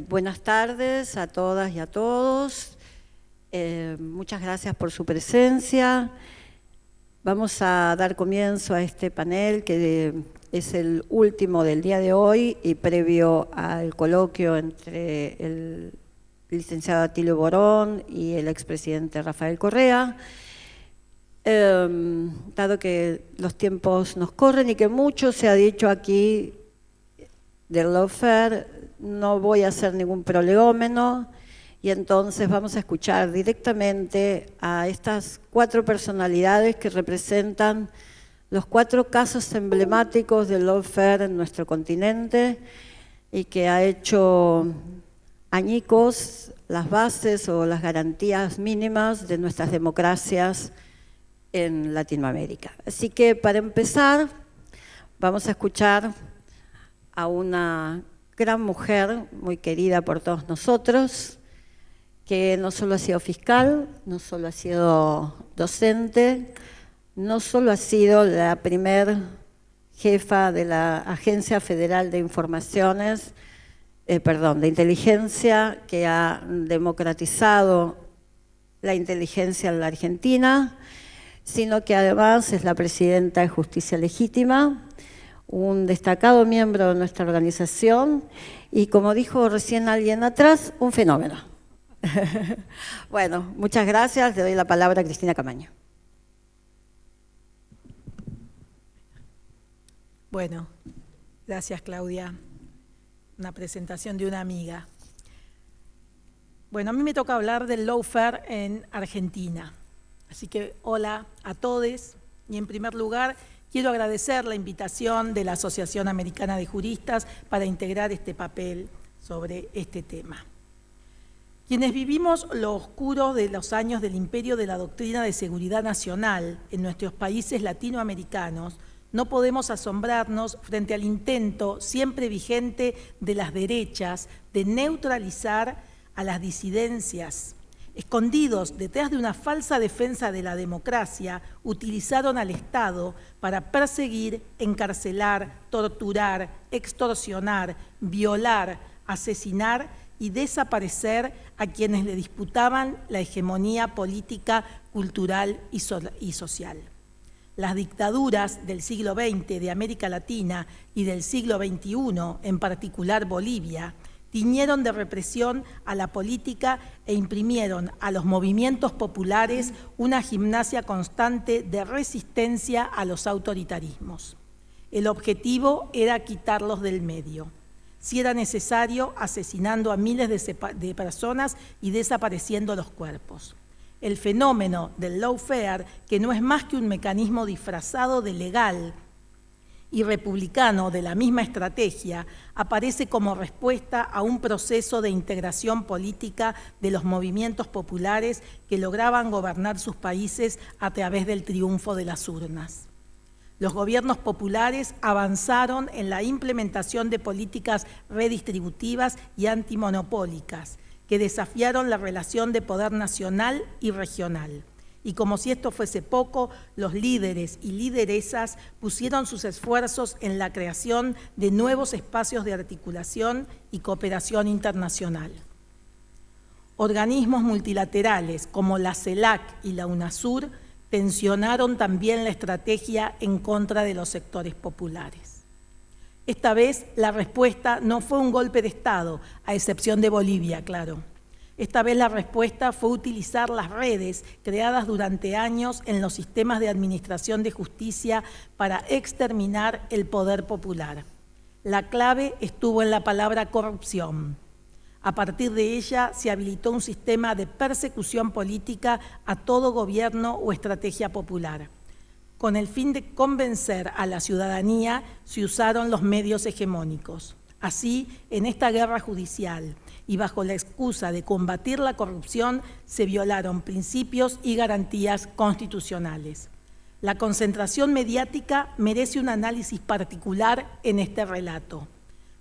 Buenas tardes a todas y a todos. Muchas gracias por su presencia. Vamos a dar comienzo a este panel que es el último del día de hoy y previo al coloquio entre el licenciado Atilio Borón y el expresidente Rafael Correa. Dado que los tiempos nos corren y que mucho se ha dicho aquí del lawfare, no voy a hacer ningún prolegómeno y entonces vamos a escuchar directamente a estas 4 personalidades que representan los 4 casos emblemáticos del lawfare en nuestro continente y que ha hecho añicos las bases o las garantías mínimas de nuestras democracias en Latinoamérica. Así que para empezar vamos a escuchar a una gran mujer, muy querida por todos nosotros, que no solo ha sido fiscal, no solo ha sido docente, no solo ha sido la primer jefa de la Agencia Federal de Informaciones, de Inteligencia, que ha democratizado la inteligencia en la Argentina, sino que además es la presidenta de Justicia Legítima, un destacado miembro de nuestra organización y, como dijo recién alguien atrás, un fenómeno. Bueno, muchas gracias. Le doy la palabra a Cristina Camaño. Bueno, gracias Claudia. Una presentación de una amiga. Bueno, a mí me toca hablar del lawfare en Argentina. Así que hola a todos y en primer lugar quiero agradecer la invitación de la Asociación Americana de Juristas para integrar este papel sobre este tema. Quienes vivimos lo oscuro de los años del imperio de la doctrina de seguridad nacional en nuestros países latinoamericanos, no podemos asombrarnos frente al intento siempre vigente de las derechas de neutralizar a las disidencias. Escondidos detrás de una falsa defensa de la democracia, utilizaron al Estado para perseguir, encarcelar, torturar, extorsionar, violar, asesinar y desaparecer a quienes le disputaban la hegemonía política, cultural y social. Las dictaduras del siglo XX de América Latina y del siglo XXI, en particular Bolivia, tiñeron de represión a la política e imprimieron a los movimientos populares una gimnasia constante de resistencia a los autoritarismos. El objetivo era quitarlos del medio, si era necesario, asesinando a miles de personas y desapareciendo los cuerpos. El fenómeno del lawfare, que no es más que un mecanismo disfrazado de legal y republicano de la misma estrategia, aparece como respuesta a un proceso de integración política de los movimientos populares que lograban gobernar sus países a través del triunfo de las urnas. Los gobiernos populares avanzaron en la implementación de políticas redistributivas y antimonopólicas que desafiaron la relación de poder nacional y regional. Y como si esto fuese poco, los líderes y lideresas pusieron sus esfuerzos en la creación de nuevos espacios de articulación y cooperación internacional. Organismos multilaterales como la CELAC y la UNASUR tensionaron también la estrategia en contra de los sectores populares. Esta vez la respuesta no fue un golpe de Estado, a excepción de Bolivia, claro. Esta vez la respuesta fue utilizar las redes creadas durante años en los sistemas de administración de justicia para exterminar el poder popular. La clave estuvo en la palabra corrupción. A partir de ella se habilitó un sistema de persecución política a todo gobierno o estrategia popular. Con el fin de convencer a la ciudadanía se usaron los medios hegemónicos. Así, en esta guerra judicial y bajo la excusa de combatir la corrupción, se violaron principios y garantías constitucionales. La concentración mediática merece un análisis particular en este relato.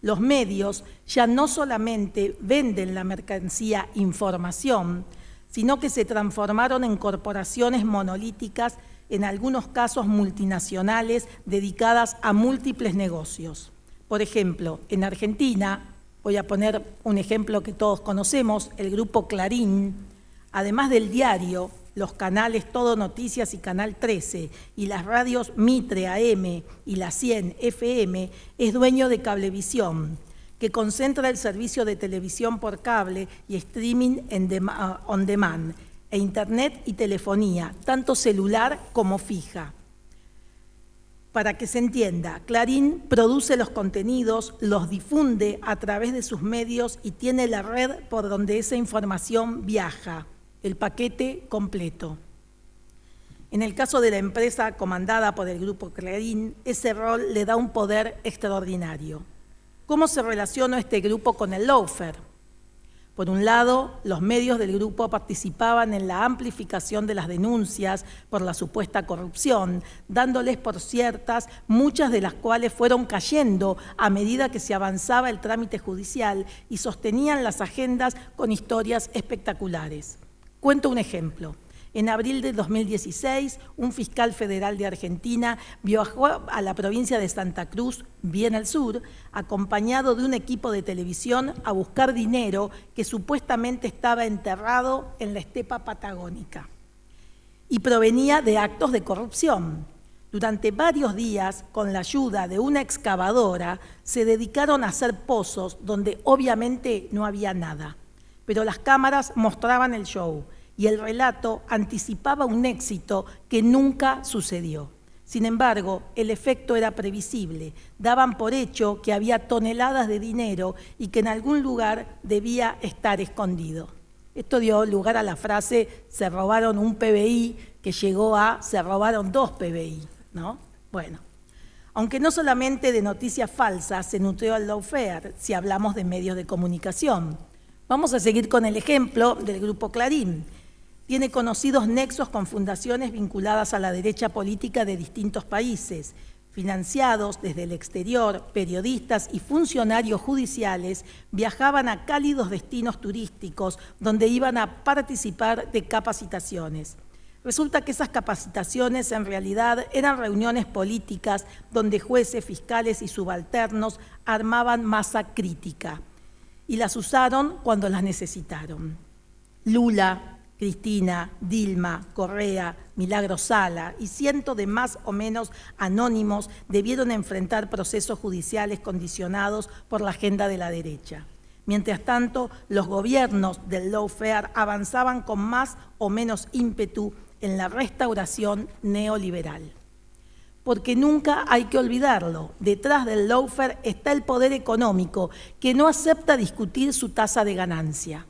Los medios ya no solamente venden la mercancía información, sino que se transformaron en corporaciones monolíticas, en algunos casos multinacionales, dedicadas a múltiples negocios. Por ejemplo, en Argentina, Voy a poner un ejemplo que todos conocemos, el grupo Clarín, además del diario, los canales Todo Noticias y Canal 13 y las radios Mitre AM y la 100 FM, es dueño de Cablevisión, que concentra el servicio de televisión por cable y streaming on demand, e internet y telefonía, tanto celular como fija. Para que se entienda, Clarín produce los contenidos, los difunde a través de sus medios y tiene la red por donde esa información viaja, el paquete completo. En el caso de la empresa comandada por el grupo Clarín, ese rol le da un poder extraordinario. ¿Cómo se relaciona este grupo con el lawfare? Por un lado, los medios del grupo participaban en la amplificación de las denuncias por la supuesta corrupción, dándoles por ciertas, muchas de las cuales fueron cayendo a medida que se avanzaba el trámite judicial y sostenían las agendas con historias espectaculares. Cuento un ejemplo. En abril de 2016, un fiscal federal de Argentina viajó a la provincia de Santa Cruz, bien al sur, acompañado de un equipo de televisión a buscar dinero que supuestamente estaba enterrado en la estepa patagónica y provenía de actos de corrupción. Durante varios días, con la ayuda de una excavadora, se dedicaron a hacer pozos donde obviamente no había nada, pero las cámaras mostraban el show y el relato anticipaba un éxito que nunca sucedió. Sin embargo, el efecto era previsible. Daban por hecho que había toneladas de dinero y que en algún lugar debía estar escondido. Esto dio lugar a la frase "se robaron un PBI", que llegó a "se robaron 2 PBI", ¿no? Bueno, aunque no solamente de noticias falsas se nutrió el lawfare, si hablamos de medios de comunicación. Vamos a seguir con el ejemplo del grupo Clarín. Tiene conocidos nexos con fundaciones vinculadas a la derecha política de distintos países. Financiados desde el exterior, periodistas y funcionarios judiciales viajaban a cálidos destinos turísticos donde iban a participar de capacitaciones. Resulta que esas capacitaciones en realidad eran reuniones políticas donde jueces, fiscales y subalternos armaban masa crítica y las usaron cuando las necesitaron. Lula, Cristina, Dilma, Correa, Milagro Sala y cientos de más o menos anónimos debieron enfrentar procesos judiciales condicionados por la agenda de la derecha. Mientras tanto, los gobiernos del lawfare avanzaban con más o menos ímpetu en la restauración neoliberal. Porque nunca hay que olvidarlo, detrás del lawfare está el poder económico que no acepta discutir su tasa de ganancia.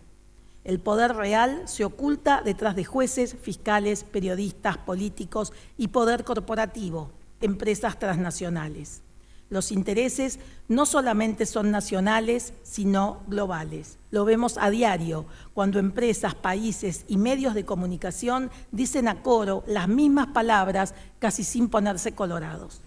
El poder real se oculta detrás de jueces, fiscales, periodistas, políticos y poder corporativo, empresas transnacionales. Los intereses no solamente son nacionales, sino globales. Lo vemos a diario, cuando empresas, países y medios de comunicación dicen a coro las mismas palabras, casi sin ponerse colorados.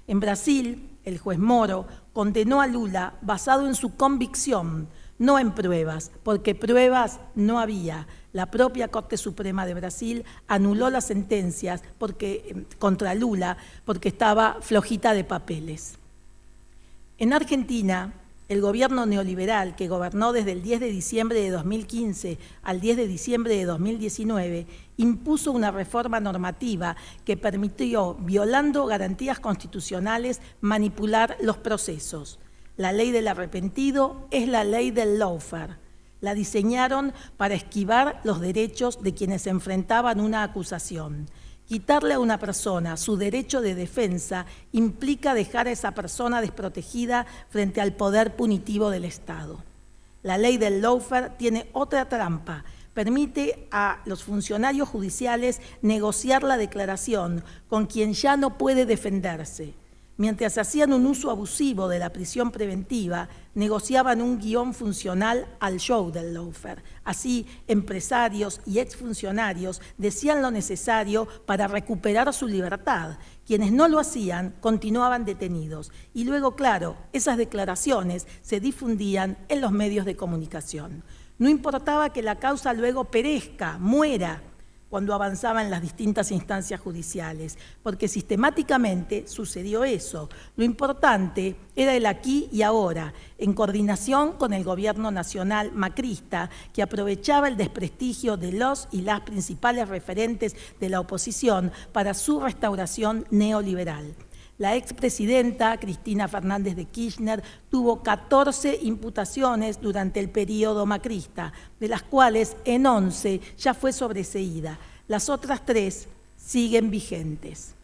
En Brasil, el juez Moro condenó a Lula basado en su convicción, no en pruebas, porque pruebas no había. La propia Corte Suprema de Brasil anuló las sentencias contra Lula porque estaba flojita de papeles. En Argentina, el gobierno neoliberal que gobernó desde el 10 de diciembre de 2015 al 10 de diciembre de 2019 impuso una reforma normativa que permitió, violando garantías constitucionales, manipular los procesos. La ley del arrepentido es la ley del lawfare. La diseñaron para esquivar los derechos de quienes enfrentaban una acusación. Quitarle a una persona su derecho de defensa implica dejar a esa persona desprotegida frente al poder punitivo del Estado. La ley del lawfare tiene otra trampa. Permite a los funcionarios judiciales negociar la declaración con quien ya no puede defenderse. Mientras hacían un uso abusivo de la prisión preventiva, negociaban un guión funcional al show del lawfare. Así, empresarios y exfuncionarios decían lo necesario para recuperar su libertad. Quienes no lo hacían continuaban detenidos. Y luego, claro, esas declaraciones se difundían en los medios de comunicación. No importaba que la causa luego perezca, muera. cuando avanzaba en las distintas instancias judiciales, porque sistemáticamente sucedió eso. Lo importante era el aquí y ahora, en coordinación con el gobierno nacional macrista, que aprovechaba el desprestigio de los y las principales referentes de la oposición para su restauración neoliberal. La expresidenta Cristina Fernández de Kirchner tuvo 14 imputaciones durante el período macrista, de las cuales en 11 ya fue sobreseída. Las otras 3 siguen vigentes.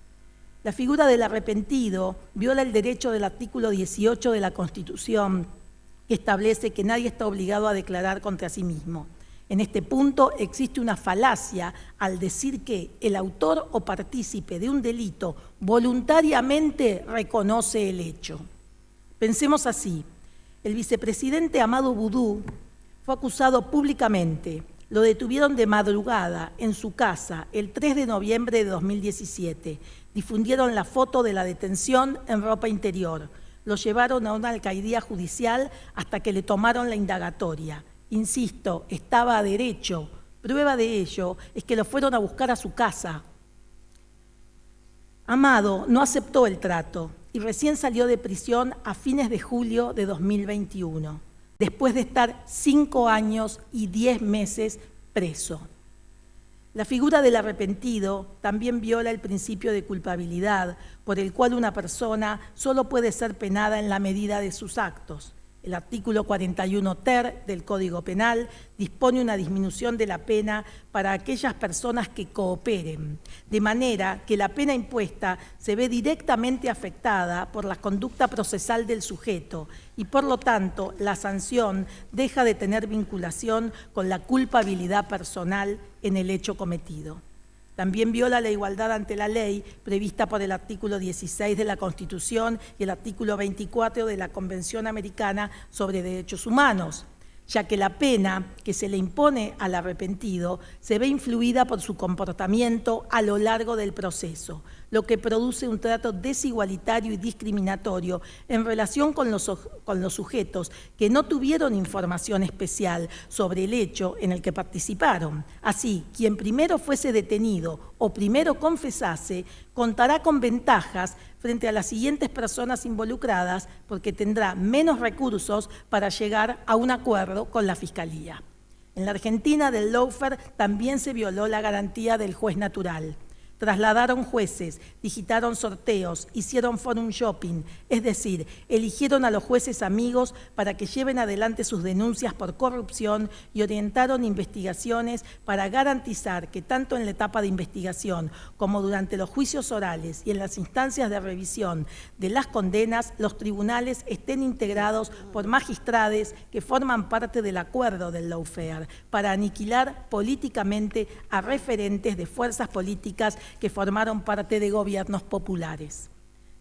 La figura del arrepentido viola el derecho del artículo 18 de la Constitución, que establece que nadie está obligado a declarar contra sí mismo. En este punto existe una falacia al decir que el autor o partícipe de un delito voluntariamente reconoce el hecho. Pensemos así: el vicepresidente Amadou Boudou fue acusado públicamente. Lo detuvieron de madrugada en su casa el 3 de noviembre de 2017. Difundieron la foto de la detención en ropa interior. Lo llevaron a una alcaidía judicial hasta que le tomaron la indagatoria. Insisto, estaba a derecho. Prueba de ello es que lo fueron a buscar a su casa. Amado no aceptó el trato y recién salió de prisión a fines de julio de 2021, después de estar 5 años y 10 meses preso. La figura del arrepentido también viola el principio de culpabilidad, por el cual una persona solo puede ser penada en la medida de sus actos. El artículo 41 ter del Código Penal dispone una disminución de la pena para aquellas personas que cooperen, de manera que la pena impuesta se ve directamente afectada por la conducta procesal del sujeto y, por lo tanto, la sanción deja de tener vinculación con la culpabilidad personal en el hecho cometido. También viola la igualdad ante la ley prevista por el artículo 16 de la Constitución y el artículo 24 de la Convención Americana sobre Derechos Humanos, ya que la pena que se le impone al arrepentido se ve influida por su comportamiento a lo largo del proceso, lo que produce un trato desigualitario y discriminatorio en relación con los sujetos que no tuvieron información especial sobre el hecho en el que participaron. Así, quien primero fuese detenido o primero confesase, contará con ventajas frente a las siguientes personas involucradas porque tendrá menos recursos para llegar a un acuerdo con la Fiscalía. En la Argentina del lawfare también se violó la garantía del juez natural. Trasladaron jueces, digitaron sorteos, hicieron forum shopping, es decir, eligieron a los jueces amigos para que lleven adelante sus denuncias por corrupción y orientaron investigaciones para garantizar que tanto en la etapa de investigación como durante los juicios orales y en las instancias de revisión de las condenas, los tribunales estén integrados por magistrades que forman parte del acuerdo del lawfare para aniquilar políticamente a referentes de fuerzas políticas que formaron parte de gobiernos populares.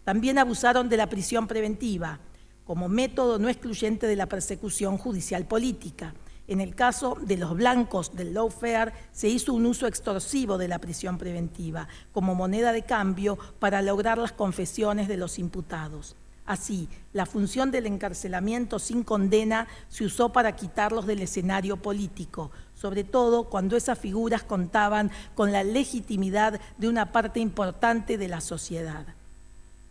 También abusaron de la prisión preventiva como método no excluyente de la persecución judicial política. En el caso de los blancos del lawfare se hizo un uso extorsivo de la prisión preventiva como moneda de cambio para lograr las confesiones de los imputados. Así, la función del encarcelamiento sin condena se usó para quitarlos del escenario político, sobre todo cuando esas figuras contaban con la legitimidad de una parte importante de la sociedad.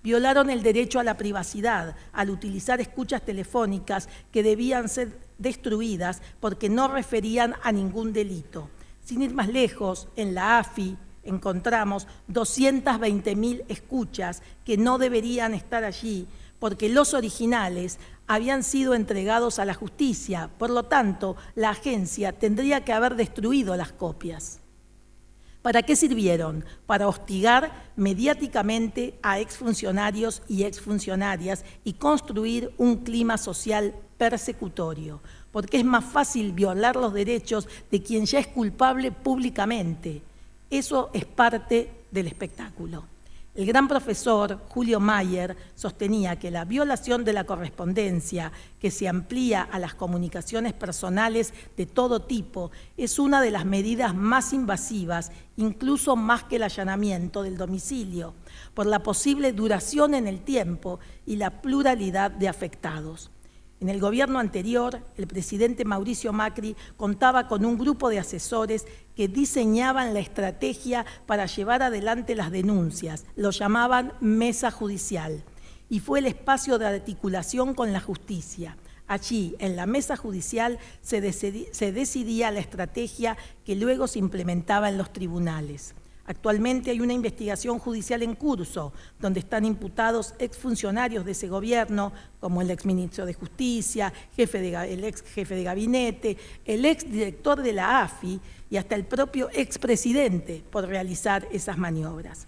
Violaron el derecho a la privacidad al utilizar escuchas telefónicas que debían ser destruidas porque no referían a ningún delito. Sin ir más lejos, en la AFI encontramos 220.000 escuchas que no deberían estar allí porque los originales habían sido entregados a la justicia. Por lo tanto, la agencia tendría que haber destruido las copias. ¿Para qué sirvieron? Para hostigar mediáticamente a exfuncionarios y exfuncionarias y construir un clima social persecutorio, porque es más fácil violar los derechos de quien ya es culpable públicamente. Eso es parte del espectáculo. El gran profesor Julio Mayer sostenía que la violación de la correspondencia, que se amplía a las comunicaciones personales de todo tipo, es una de las medidas más invasivas, incluso más que el allanamiento del domicilio, por la posible duración en el tiempo y la pluralidad de afectados. En el gobierno anterior, el presidente Mauricio Macri contaba con un grupo de asesores que diseñaban la estrategia para llevar adelante las denuncias. Lo llamaban mesa judicial y fue el espacio de articulación con la justicia. Allí, en la mesa judicial, se decidía la estrategia que luego se implementaba en los tribunales. Actualmente hay una investigación judicial en curso, donde están imputados exfuncionarios de ese gobierno, como el exministro de Justicia, el ex jefe de gabinete, el exdirector de la AFI y hasta el propio expresidente por realizar esas maniobras.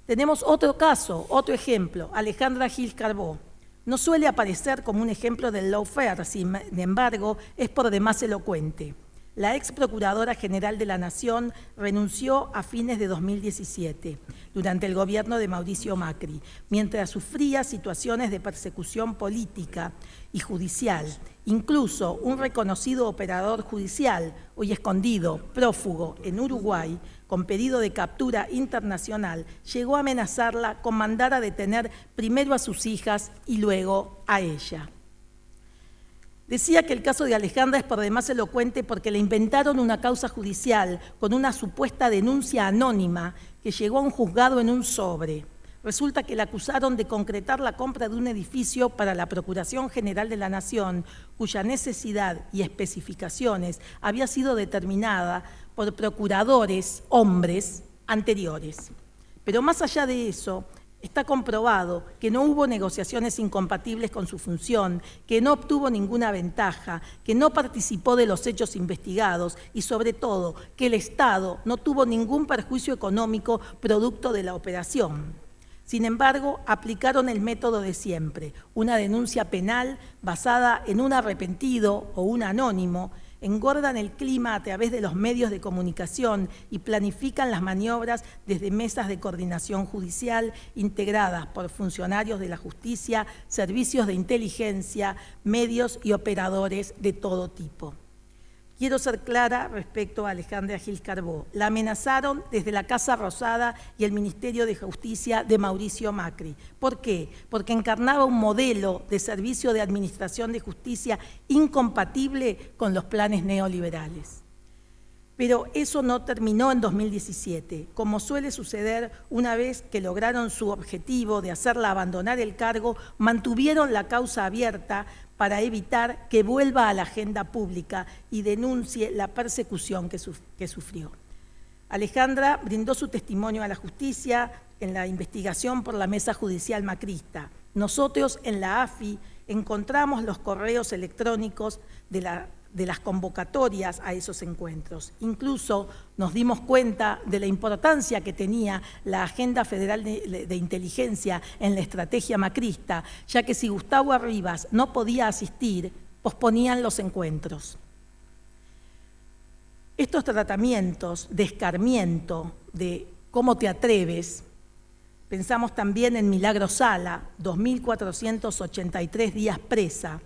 Tenemos otro caso, otro ejemplo, Alejandra Gil Carbó. No suele aparecer como un ejemplo del lawfare, sin embargo, es por demás elocuente. La ex Procuradora General de la Nación renunció a fines de 2017, durante el gobierno de Mauricio Macri, mientras sufría situaciones de persecución política y judicial. Incluso un reconocido operador judicial, hoy escondido, prófugo en Uruguay, con pedido de captura internacional, llegó a amenazarla con mandar a detener primero a sus hijas y luego a ella. Decía que el caso de Alejandra es por demás elocuente porque le inventaron una causa judicial con una supuesta denuncia anónima que llegó a un juzgado en un sobre. Resulta que la acusaron de concretar la compra de un edificio para la Procuración General de la Nación, cuya necesidad y especificaciones había sido determinada por procuradores, hombres, anteriores. Pero más allá de eso, está comprobado que no hubo negociaciones incompatibles con su función, que no obtuvo ninguna ventaja, que no participó de los hechos investigados y, sobre todo, que el Estado no tuvo ningún perjuicio económico producto de la operación. Sin embargo, aplicaron el método de siempre, una denuncia penal basada en un arrepentido o un anónimo, engordan el clima a través de los medios de comunicación y planifican las maniobras desde mesas de coordinación judicial integradas por funcionarios de la justicia, servicios de inteligencia, medios y operadores de todo tipo. Quiero ser clara respecto a Alejandra Gil Carbó. La amenazaron desde la Casa Rosada y el Ministerio de Justicia de Mauricio Macri. ¿Por qué? Porque encarnaba un modelo de servicio de administración de justicia incompatible con los planes neoliberales. Pero eso no terminó en 2017. Como suele suceder, una vez que lograron su objetivo de hacerla abandonar el cargo, mantuvieron la causa abierta para evitar que vuelva a la agenda pública y denuncie la persecución que sufrió. Alejandra brindó su testimonio a la justicia en la investigación por la mesa judicial macrista. Nosotros en la AFI encontramos los correos electrónicos de las convocatorias a esos encuentros. Incluso nos dimos cuenta de la importancia que tenía la Agenda Federal de Inteligencia en la estrategia macrista, ya que si Gustavo Arribas no podía asistir, posponían los encuentros. Estos tratamientos de escarmiento, de cómo te atreves, pensamos también en Milagro Sala, 2.483 días presa.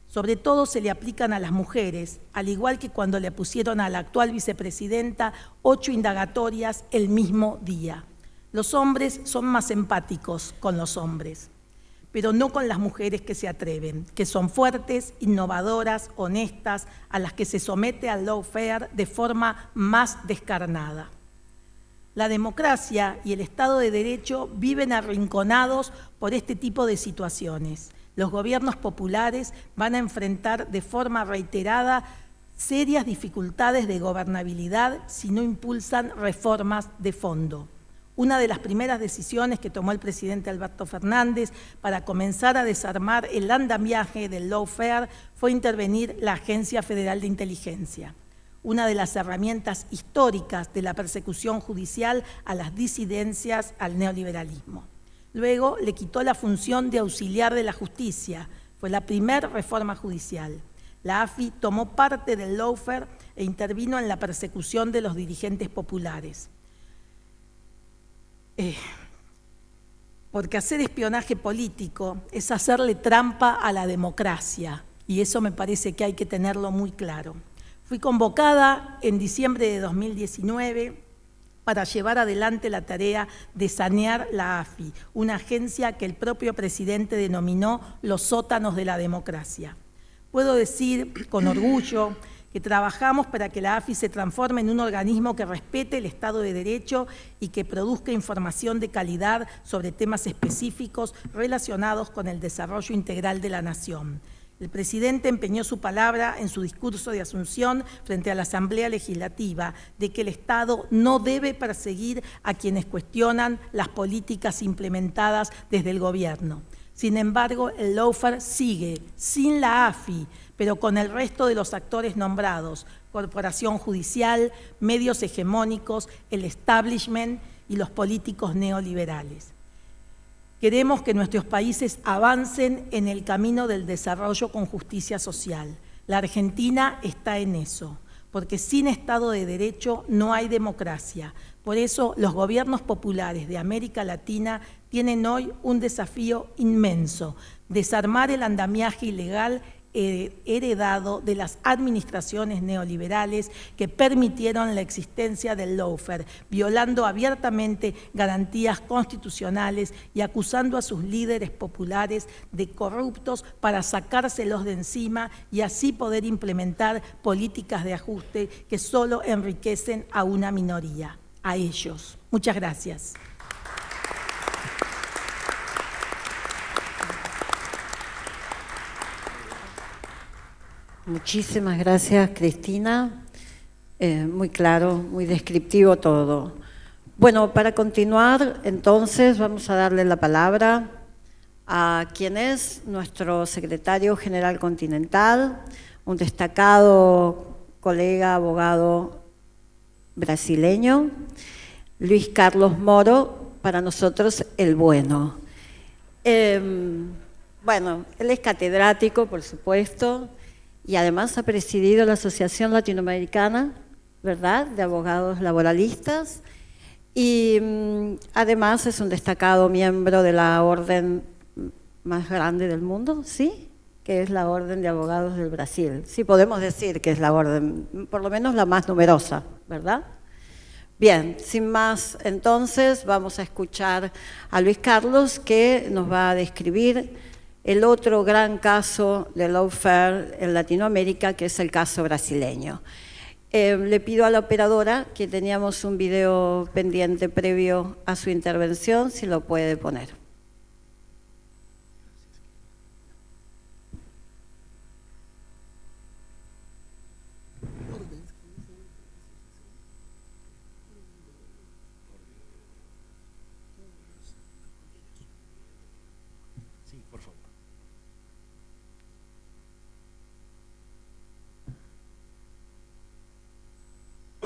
Sobre todo se le aplican a las mujeres, al igual que cuando le pusieron a la actual vicepresidenta 8 indagatorias el mismo día. Los hombres son más empáticos con los hombres, pero no con las mujeres que se atreven, que son fuertes, innovadoras, honestas, a las que se somete al lawfare de forma más descarnada. La democracia y el Estado de Derecho viven arrinconados por este tipo de situaciones. Los gobiernos populares van a enfrentar de forma reiterada serias dificultades de gobernabilidad si no impulsan reformas de fondo. Una de las primeras decisiones que tomó el presidente Alberto Fernández para comenzar a desarmar el andamiaje del lawfare fue intervenir la Agencia Federal de Inteligencia, una de las herramientas históricas de la persecución judicial a las disidencias al neoliberalismo. Luego le quitó la función de auxiliar de la justicia. Fue la primera reforma judicial. La AFI tomó parte del lawfare e intervino en la persecución de los dirigentes populares. Porque hacer espionaje político es hacerle trampa a la democracia, y eso me parece que hay que tenerlo muy claro. Fui convocada en diciembre de 2019 para llevar adelante la tarea de sanear la AFI, una agencia que el propio presidente denominó los sótanos de la democracia. Puedo decir con orgullo que trabajamos para que la AFI se transforme en un organismo que respete el Estado de Derecho y que produzca información de calidad sobre temas específicos relacionados con el desarrollo integral de la nación. El presidente empeñó su palabra en su discurso de asunción frente a la Asamblea Legislativa de que el Estado no debe perseguir a quienes cuestionan las políticas implementadas desde el gobierno. Sin embargo, el lawfare sigue, sin la AFI, pero con el resto de los actores nombrados, corporación judicial, medios hegemónicos, el establishment y los políticos neoliberales. Queremos que nuestros países avancen en el camino del desarrollo con justicia social. La Argentina está en eso, porque sin Estado de Derecho no hay democracia. Por eso los gobiernos populares de América Latina tienen hoy un desafío inmenso: desarmar el andamiaje ilegal heredado de las administraciones neoliberales que permitieron la existencia del lawfare, violando abiertamente garantías constitucionales y acusando a sus líderes populares de corruptos para sacárselos de encima y así poder implementar políticas de ajuste que solo enriquecen a una minoría, a ellos. Muchas gracias. Muchísimas gracias, Cristina. Muy claro, muy descriptivo todo. Bueno, para continuar, entonces, vamos a darle la palabra a quien es nuestro secretario general continental, un destacado colega, abogado brasileño, Luis Carlos Moro, para nosotros el bueno. Bueno, él es catedrático, por supuesto, y además ha presidido la Asociación Latinoamericana, ¿verdad?, de Abogados Laboralistas, y además es un destacado miembro de la orden más grande del mundo, ¿sí?, que es la Orden de Abogados del Brasil. Sí, podemos decir que es la orden, por lo menos la más numerosa, ¿verdad? Bien, sin más, entonces vamos a escuchar a Luis Carlos, que nos va a describir el otro gran caso de lawfare en Latinoamérica, que es el caso brasileño. Le pido a la operadora, que teníamos un video pendiente previo a su intervención, si lo puede poner.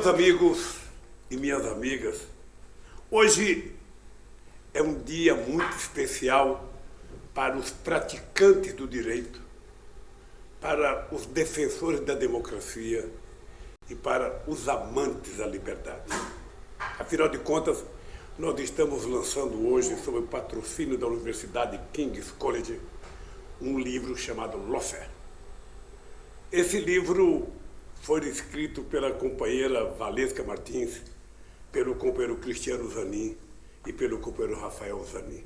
Meus amigos e minhas amigas, hoje é um dia muito especial para os praticantes do direito, para os defensores da democracia e para os amantes da liberdade. Afinal de contas, nós estamos lançando hoje, sob o patrocínio da Universidade King's College, um livro chamado Lawfare. Esse livro foi escrito pela companheira Valesca Martins, pelo companheiro Cristiano Zanin e pelo companheiro Rafael Zanin.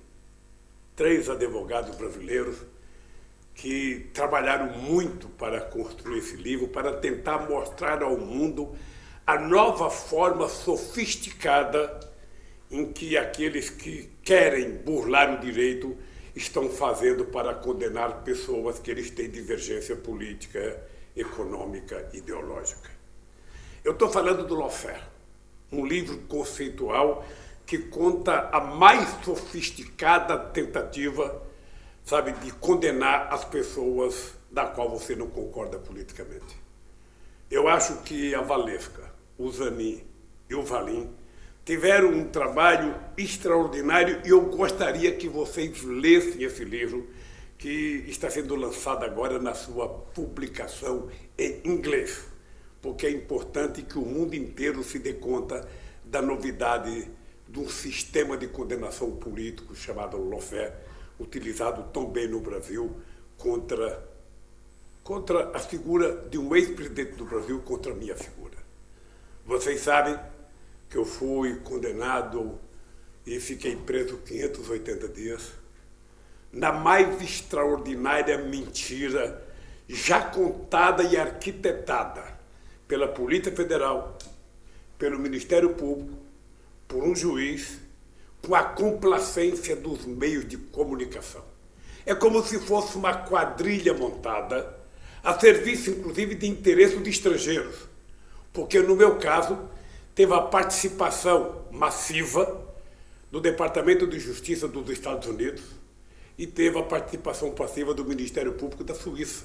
3 advogados brasileiros que trabalharam muito para construir esse livro, para tentar mostrar ao mundo a nova forma sofisticada em que aqueles que querem burlar o direito estão fazendo para condenar pessoas que eles têm divergência política, econômica, ideológica. Eu estou falando do lawfare, um livro conceitual que conta a mais sofisticada tentativa, sabe, de condenar as pessoas da qual você não concorda politicamente. Eu acho que a Valesca, o Zanin e o Valim tiveram um trabalho extraordinário e eu gostaria que vocês lessem esse livro, que está sendo lançado agora na sua publicação em inglês, porque é importante que o mundo inteiro se dê conta da novidade de um sistema de condenação político chamado lawfare, utilizado tão bem no Brasil contra a figura de um ex-presidente do Brasil, contra a minha figura. Vocês sabem que eu fui condenado e fiquei preso 580 dias, na mais extraordinária mentira já contada e arquitetada pela Polícia Federal, pelo Ministério Público, por um juiz, com a complacência dos meios de comunicação. É como se fosse uma quadrilha montada a serviço, inclusive, de interesse de estrangeiros, porque, no meu caso, teve a participação massiva do Departamento de Justiça dos Estados Unidos e teve a participação passiva do Ministério Público da Suíça,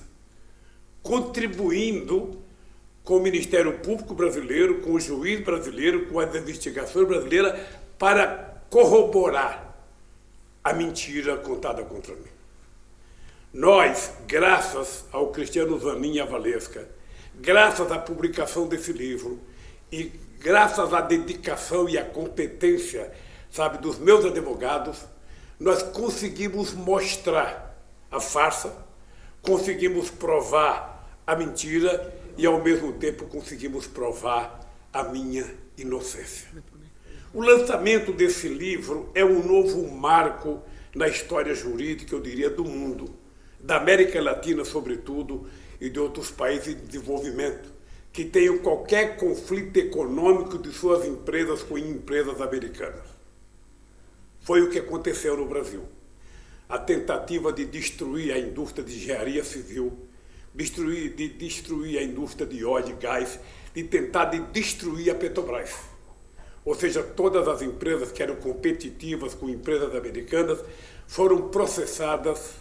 contribuindo com o Ministério Público brasileiro, com o juiz brasileiro, com as investigações brasileiras, para corroborar a mentira contada contra mim. Nós, graças ao Cristiano Zanin e à Valesca, graças à publicação desse livro e graças à dedicação e à competência, sabe, dos meus advogados, nós conseguimos mostrar a farsa, conseguimos provar a mentira e, ao mesmo tempo, conseguimos provar a minha inocência. O lançamento desse livro é um novo marco na história jurídica, eu diria, do mundo, da América Latina, sobretudo, e de outros países de desenvolvimento, que tenham qualquer conflito econômico de suas empresas com empresas americanas. Foi o que aconteceu no Brasil. A tentativa de destruir a indústria de engenharia civil, de destruir a indústria de óleo e gás, de tentar destruir a Petrobras. Ou seja, todas as empresas que eram competitivas com empresas americanas foram processadas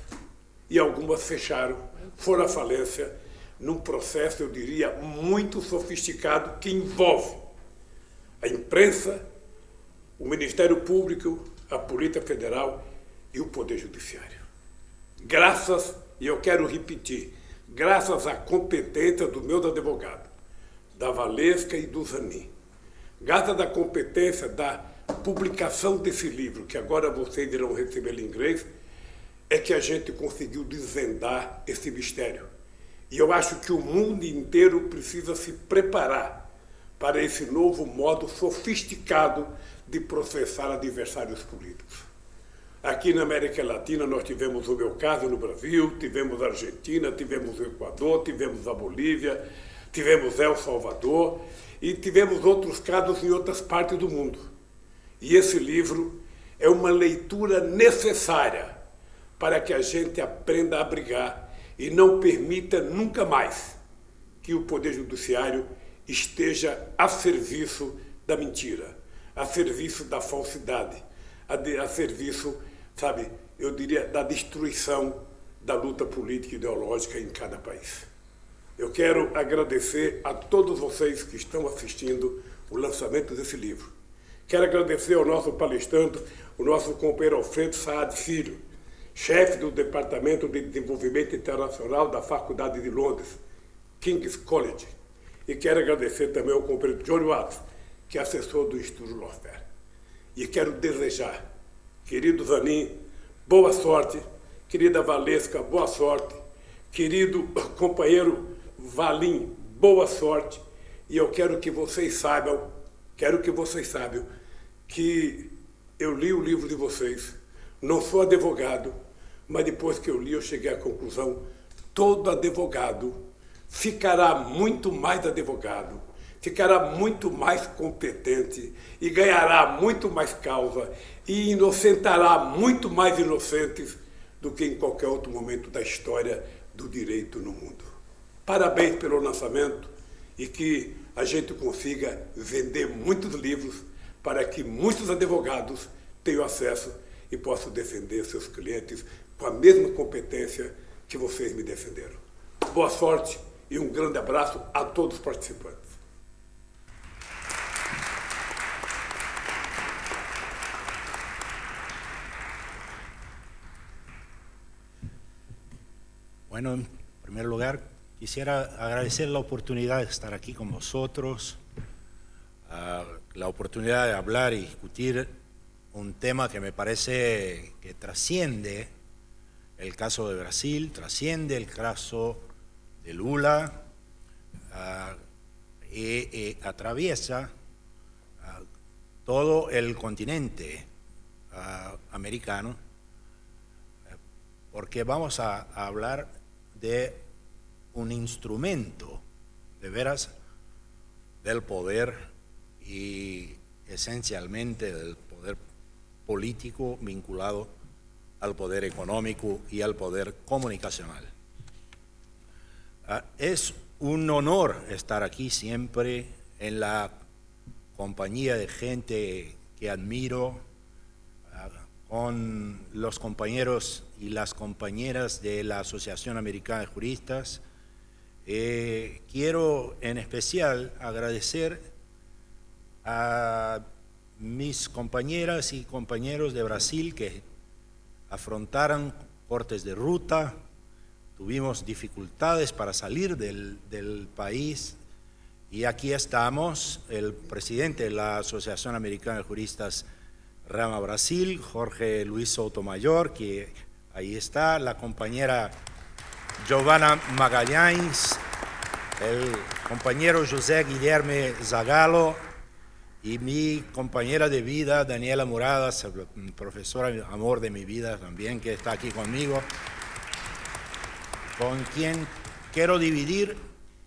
e algumas fecharam, foram à falência, num processo, eu diria, muito sofisticado que envolve a imprensa, o Ministério Público, a Polícia Federal e o Poder Judiciário. Graças, e eu quero repetir, graças à competência dos meus advogados, da Valesca e do Zanin, graças à competência da publicação desse livro, que agora vocês irão receber em inglês, é que a gente conseguiu desvendar esse mistério. E eu acho que o mundo inteiro precisa se preparar para esse novo modo sofisticado de processar adversários políticos. Aqui na América Latina nós tivemos o meu caso no Brasil, tivemos a Argentina, tivemos o Equador, tivemos a Bolívia, tivemos El Salvador e tivemos outros casos em outras partes do mundo. E esse livro é uma leitura necessária para que a gente aprenda a brigar e não permita nunca mais que o Poder Judiciário esteja a serviço da mentira, a serviço da falsidade, a serviço, sabe, eu diria, da destruição da luta política e ideológica em cada país. Eu quero agradecer a todos vocês que estão assistindo o lançamento desse livro. Quero agradecer ao nosso palestrante, o nosso companheiro Alfredo Saad Filho, chefe do Departamento de Desenvolvimento Internacional da Faculdade de Londres, King's College. E quero agradecer também ao companheiro John Watts, que é assessor do Instituto Lawfare. E quero desejar, querido Zanin, boa sorte, querida Valesca, boa sorte, querido companheiro Valim, boa sorte, e eu quero que vocês saibam que eu li o livro de vocês, não sou advogado, mas depois que eu li eu cheguei à conclusão, todo advogado ficará muito mais advogado, ficará muito mais competente e ganhará muito mais causa e inocentará muito mais inocentes do que em qualquer outro momento da história do direito no mundo. Parabéns pelo lançamento e que a gente consiga vender muitos livros para que muitos advogados tenham acesso e possam defender seus clientes com a mesma competência que vocês me defenderam. Boa sorte e um grande abraço a todos os participantes. Bueno, en primer lugar, quisiera agradecer la oportunidad de estar aquí con vosotros, la oportunidad de hablar y discutir un tema que me parece que trasciende el caso de Brasil, trasciende el caso de Lula y atraviesa todo el continente americano, porque vamos a hablar de un instrumento, de veras, del poder y esencialmente del poder político vinculado al poder económico y al poder comunicacional. Es un honor estar aquí siempre en la compañía de gente que admiro, con los compañeros y las compañeras de la Asociación Americana de Juristas. Quiero en especial agradecer a mis compañeras y compañeros de Brasil que afrontaron cortes de ruta, tuvimos dificultades para salir del país y aquí estamos, el presidente de la Asociación Americana de Juristas Rama Brasil, Jorge Luis Sotomayor, que ahí está, la compañera Giovanna Magalhães, el compañero José Guilherme Zagallo y mi compañera de vida, Daniela Muradas, profesora amor de mi vida también, que está aquí conmigo, con quien quiero dividir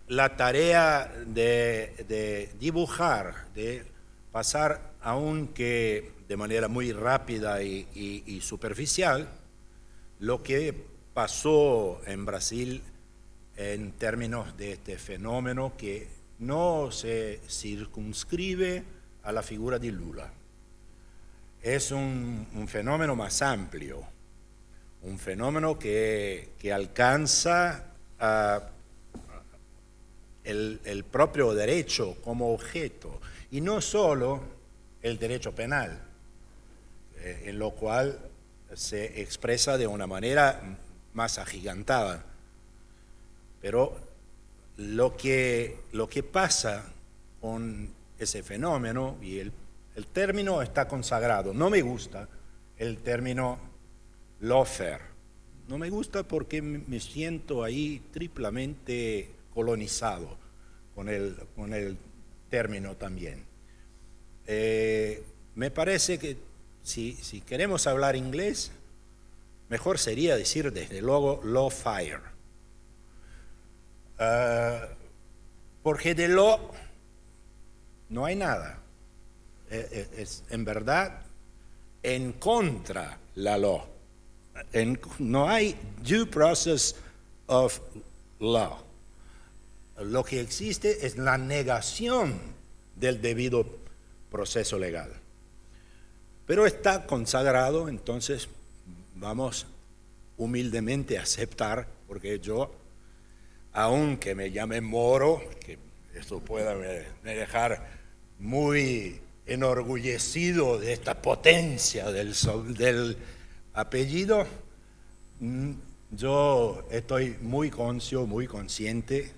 la tarea de dibujar, de pasar, aunque de manera muy rápida y superficial, lo que pasó en Brasil en términos de este fenómeno que no se circunscribe a la figura de Lula. Es un fenómeno más amplio, un fenómeno que alcanza el propio derecho como objeto, y no solo el derecho penal, en lo cual se expresa de una manera más agigantada. Pero lo que pasa con ese fenómeno, y el término está consagrado, no me gusta el término lawfare, no me gusta porque me siento ahí triplamente colonizado con el término también. Me parece que si queremos hablar inglés, mejor sería decir desde luego lawfare. Porque de law no hay nada. Es en verdad en contra la law. No hay due process of law. Lo que existe es la negación del debido proceso legal. Pero está consagrado, entonces vamos humildemente a aceptar, porque yo, aunque me llame Moro, que esto pueda me dejar muy enorgullecido de esta potencia del apellido, yo estoy muy consciente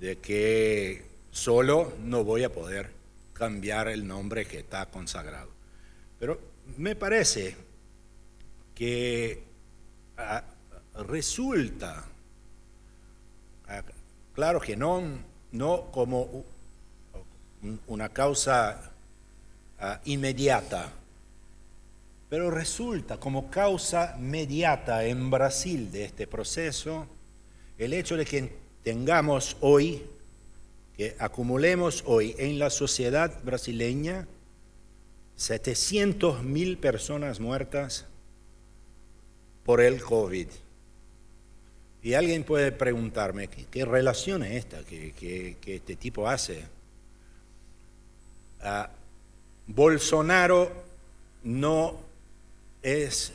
de que solo no voy a poder cambiar el nombre que está consagrado. Pero me parece que resulta, claro que no como una causa inmediata, pero resulta como causa mediata en Brasil de este proceso el hecho de que tengamos hoy, que acumulemos hoy en la sociedad brasileña 700.000 personas muertas por el COVID. Y alguien puede preguntarme, ¿qué relación es esta que este tipo hace? Bolsonaro no es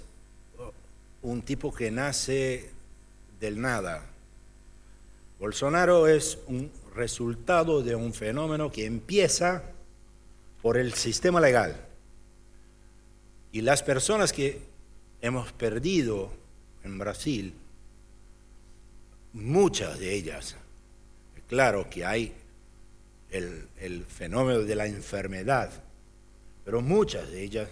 un tipo que nace del nada. Bolsonaro es un resultado de un fenómeno que empieza por el sistema legal. Y las personas que hemos perdido en Brasil, muchas de ellas, claro que hay el fenómeno de la enfermedad, pero muchas de ellas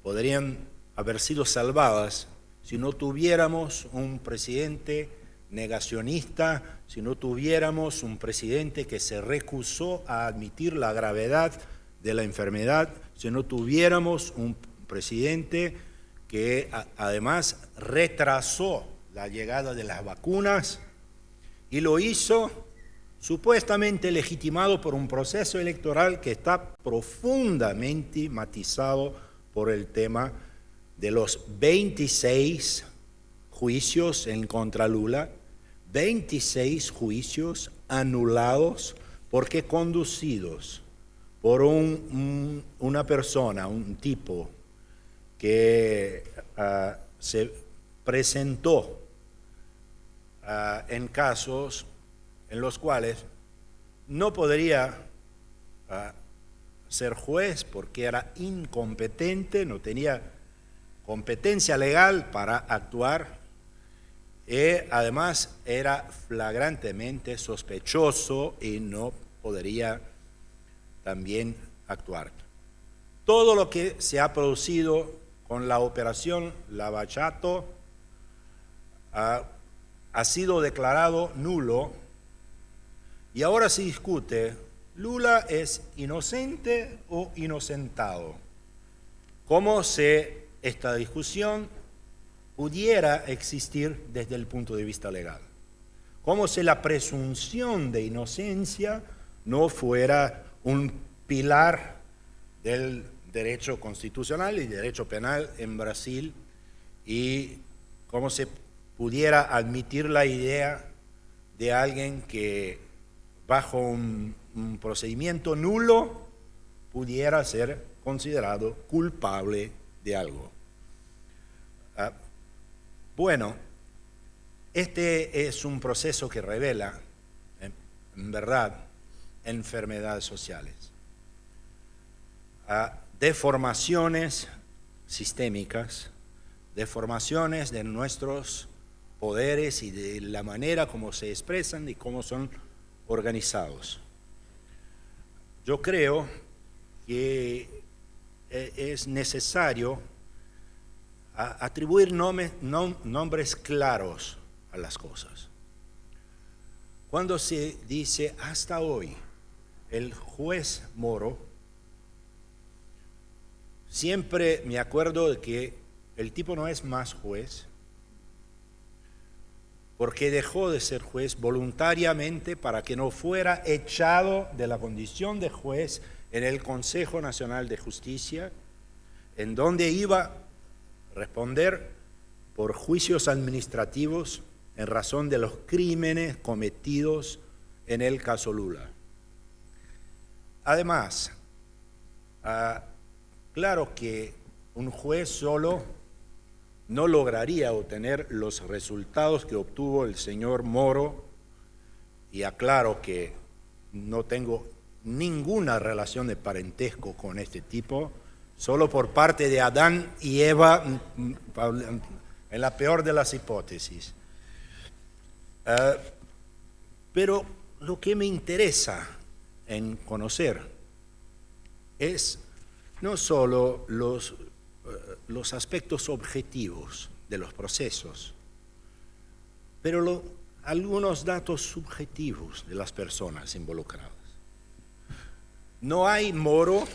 podrían haber sido salvadas si no tuviéramos un presidente negacionista, si no tuviéramos un presidente que se recusó a admitir la gravedad de la enfermedad si no tuviéramos un presidente que además retrasó la llegada de las vacunas y lo hizo supuestamente legitimado por un proceso electoral que está profundamente matizado por el tema de los 26 juicios en contra Lula, 26 juicios anulados porque conducidos por una persona, un tipo que se presentó en casos en los cuales no podría ser juez porque era incompetente, no tenía competencia legal para actuar y además era flagrantemente sospechoso y no podría también actuar. Todo lo que se ha producido con la operación Lava Jato ha sido declarado nulo y ahora se discute, ¿Lula es inocente o inocentado? ¿Cómo esta discusión pudiera existir desde el punto de vista legal? Como si la presunción de inocencia no fuera un pilar del derecho constitucional y derecho penal en Brasil, y cómo se pudiera admitir la idea de alguien que bajo un procedimiento nulo pudiera ser considerado culpable de algo. Bueno, este es un proceso que revela, en verdad, enfermedades sociales, deformaciones sistémicas, deformaciones de nuestros poderes y de la manera como se expresan y cómo son organizados. Yo creo que es necesario atribuir nombres claros a las cosas. Cuando se dice hasta hoy el juez Moro, siempre me acuerdo de que el tipo no es más juez, porque dejó de ser juez voluntariamente para que no fuera echado de la condición de juez en el Consejo Nacional de Justicia, en donde iba a responder por juicios administrativos en razón de los crímenes cometidos en el caso Lula. Además, claro que un juez solo no lograría obtener los resultados que obtuvo el señor Moro, y aclaro que no tengo ninguna relación de parentesco con este tipo, solo por parte de Adán y Eva, en la peor de las hipótesis. Pero lo que me interesa en conocer es no solo los aspectos objetivos de los procesos, pero algunos datos subjetivos de las personas involucradas. No hay Moro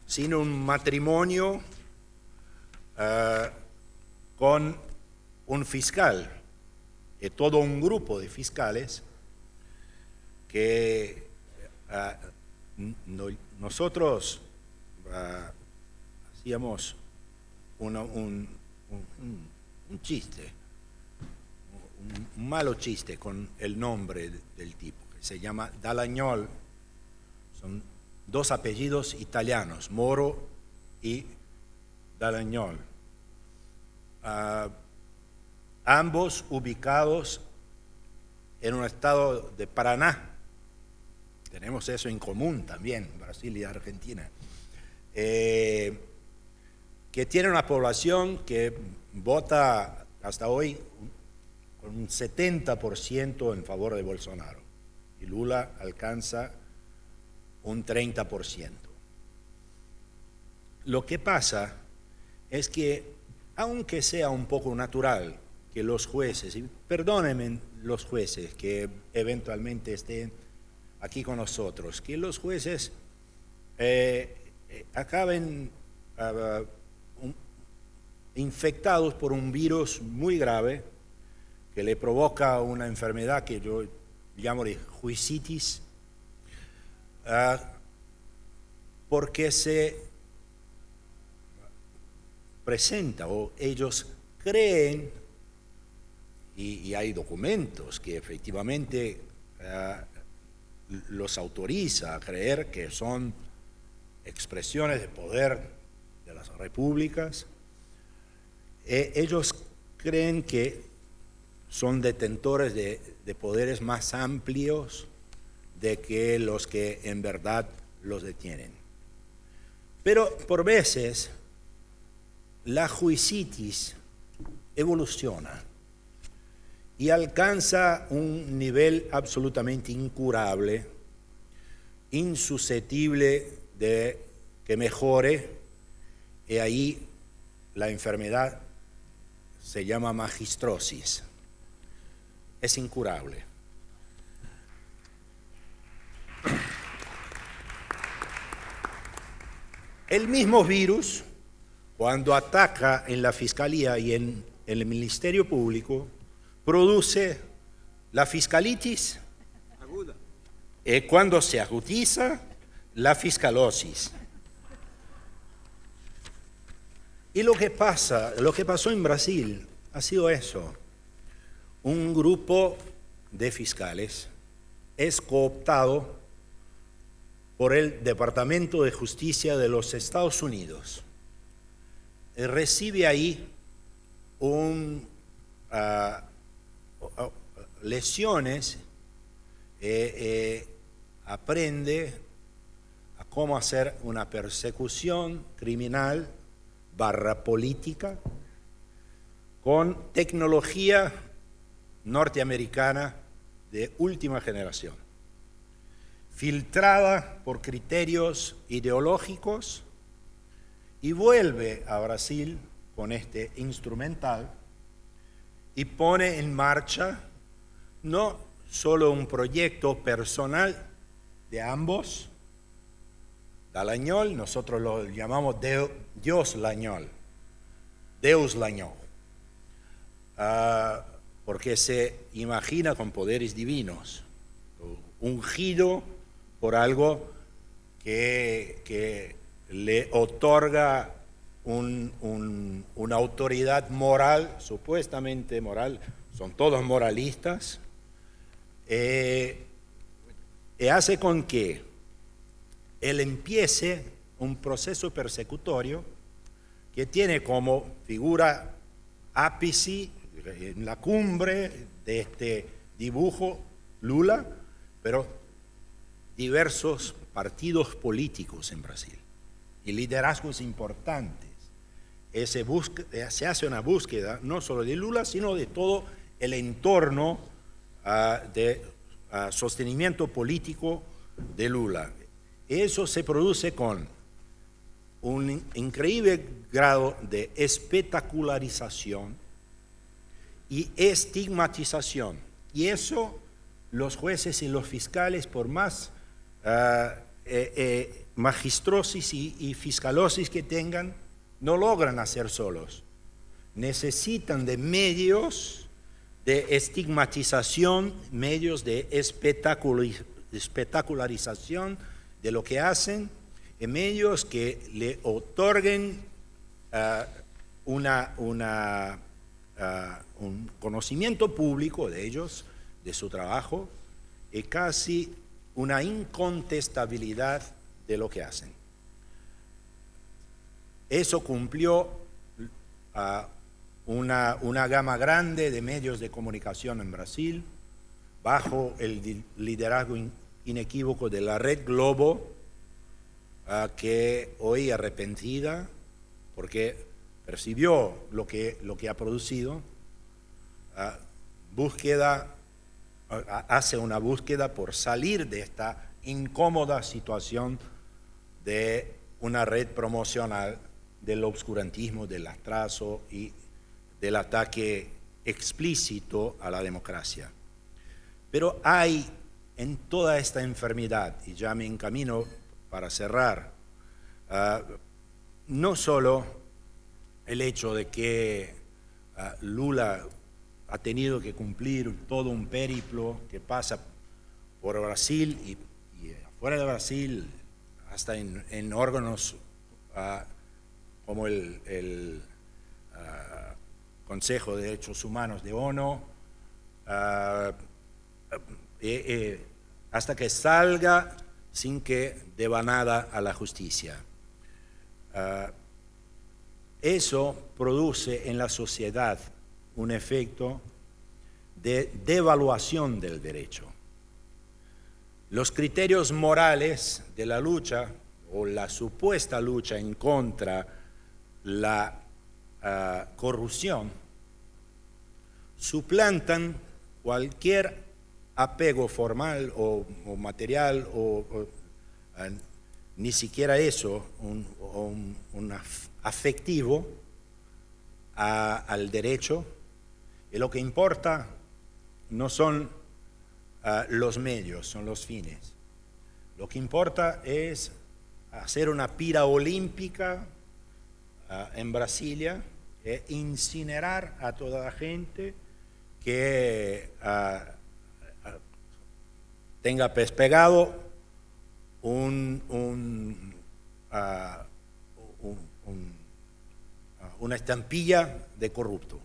sin un matrimonio con un fiscal y todo un grupo de fiscales que nosotros hacíamos un chiste, un malo chiste con el nombre del tipo, que se llama Dallagnol. Son dos apellidos italianos, Moro y Dallagnol, ambos ubicados en un estado de Paraná. Tenemos eso en común también, Brasil y Argentina. Que tiene una población que vota hasta hoy con un 70% en favor de Bolsonaro, y Lula alcanza un 30%. Lo que pasa es que, aunque sea un poco natural que los jueces, y perdónenme los jueces que eventualmente estén aquí con nosotros, que los jueces acaben infectados por un virus muy grave que le provoca una enfermedad que yo llamo de juicitis, porque se presenta o ellos creen, y hay documentos que efectivamente los autoriza a creer que son expresiones de poder de las repúblicas, ellos creen que son detentores de poderes más amplios de que los que en verdad los detienen. Pero por veces la juicitis evoluciona y alcanza un nivel absolutamente incurable, insusceptible de que mejore, y ahí la enfermedad se llama magistrosis. Es incurable. El mismo virus, cuando ataca en la Fiscalía y en el Ministerio Público, produce la fiscalitis aguda. Y cuando se agudiza, la fiscalosis. Y lo que pasó en Brasil ha sido eso. Un grupo de fiscales es cooptado por el Departamento de Justicia de los Estados Unidos. Recibe ahí lesiones, aprende a cómo hacer una persecución criminal / política con tecnología norteamericana de última generación, filtrada por criterios ideológicos, y vuelve a Brasil con este instrumental y pone en marcha no solo un proyecto personal de ambos, Dallagnol, nosotros lo llamamos Deus Lagnol, porque se imagina con poderes divinos, ungido por algo que le otorga una autoridad moral, supuestamente moral, son todos moralistas, y hace con que él empiece un proceso persecutorio que tiene como figura ápice en la cumbre de este dibujo Lula, pero diversos partidos políticos en Brasil y liderazgos importantes. Se hace una búsqueda no solo de Lula, sino de todo el entorno de sostenimiento político de Lula. Eso se produce con un increíble grado de espectacularización y estigmatización. Y eso los jueces y los fiscales, por más magistrosis y fiscalosis que tengan, no logran hacer solos. Necesitan de medios de estigmatización, medios de espectacularización de lo que hacen, en medios que le otorguen un conocimiento público de ellos, de su trabajo, y casi una incontestabilidad de lo que hacen. Eso cumplió una gama grande de medios de comunicación en Brasil, bajo el liderazgo inequívoco de la Red Globo, que hoy arrepentida porque percibió lo que ha producido, hace una búsqueda por salir de esta incómoda situación de una red promocional del obscurantismo, del atraso y del ataque explícito a la democracia. Pero hay en toda esta enfermedad, y ya me encamino para cerrar, no solo el hecho de que Lula ha tenido que cumplir todo un periplo que pasa por Brasil y afuera de Brasil, hasta en órganos como el Consejo de Derechos Humanos de ONU, hasta que salga sin que deba nada a la justicia. Eso produce en la sociedad un efecto de devaluación del derecho. Los criterios morales de la lucha o la supuesta lucha en contra la corrupción suplantan cualquier apego formal o material ni siquiera eso, un afectivo al derecho. Y lo que importa no son los medios, son los fines. Lo que importa es hacer una pira olímpica en Brasilia e incinerar a toda la gente que tenga pegado una estampilla de corrupto.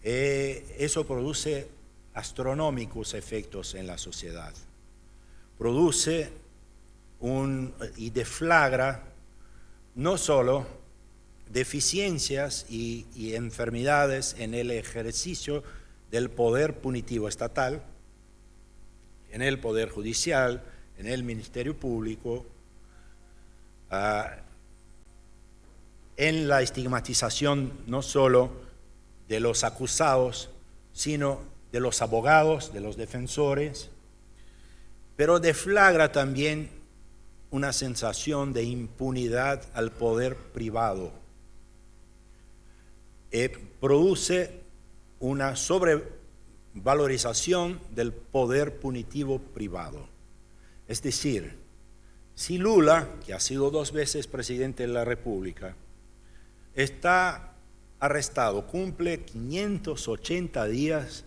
Eso produce astronómicos efectos en la sociedad. Produce y deflagra no solo deficiencias y enfermedades en el ejercicio del poder punitivo estatal, en el poder judicial, en el Ministerio Público, en la estigmatización no solo de los acusados, sino de los abogados, de los defensores, pero deflagra también una sensación de impunidad al poder privado. Produce una sobrevalorización del poder punitivo privado. Es decir, si Lula, que ha sido 2 veces presidente de la República, está arrestado, cumple 580 días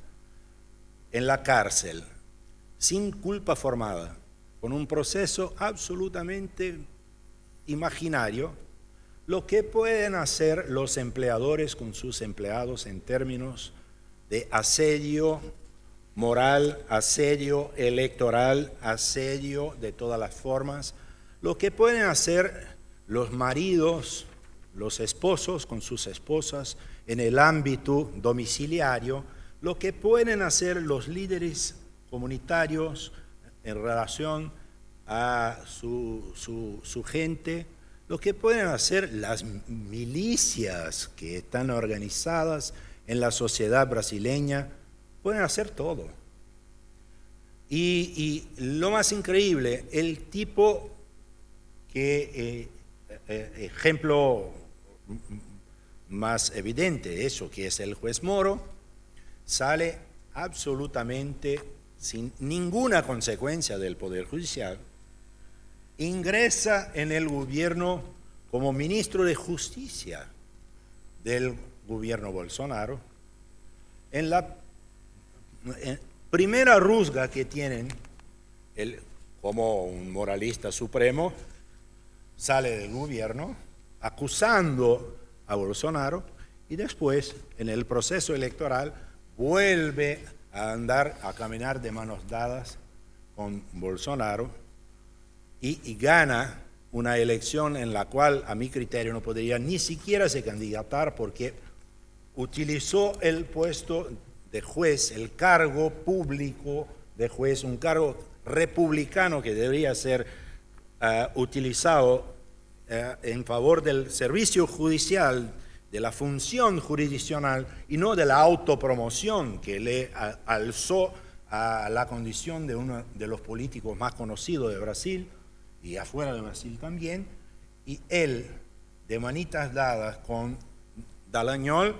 en la cárcel, sin culpa formada, con un proceso absolutamente imaginario, lo que pueden hacer los empleadores con sus empleados en términos de asedio moral, asedio electoral, asedio de todas las formas, lo que pueden hacer los maridos, los esposos con sus esposas en el ámbito domiciliario, lo que pueden hacer los líderes comunitarios en relación a su gente, lo que pueden hacer las milicias que están organizadas en la sociedad brasileña, pueden hacer todo. Y lo más increíble, el tipo que, ejemplo más evidente de eso, que es el juez Moro, sale absolutamente sin ninguna consecuencia del Poder Judicial, ingresa en el gobierno como ministro de Justicia del gobierno Bolsonaro. En la primera rusga que tienen, él, como un moralista supremo, sale del gobierno acusando a Bolsonaro y después, en el proceso electoral, vuelve a caminar de manos dadas con Bolsonaro y gana una elección en la cual, a mi criterio, no podría ni siquiera se candidatar porque utilizó el puesto de juez, el cargo público de juez, un cargo republicano que debería ser utilizado en favor del servicio judicial, de la función jurisdiccional y no de la autopromoción que le alzó a la condición de uno de los políticos más conocidos de Brasil y afuera de Brasil también, y él, de manitas dadas con Dallagnol,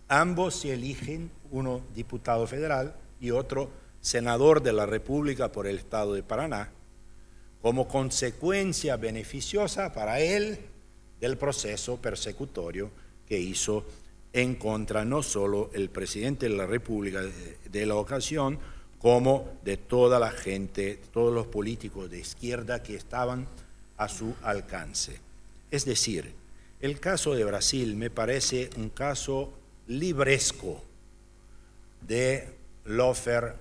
ambos se eligen, uno diputado federal y otro senador de la República por el estado de Paraná, como consecuencia beneficiosa para él del proceso persecutorio que hizo en contra no solo el presidente de la República de la ocasión, como de toda la gente, todos los políticos de izquierda que estaban a su alcance. Es decir, el caso de Brasil me parece un caso libresco de lawfare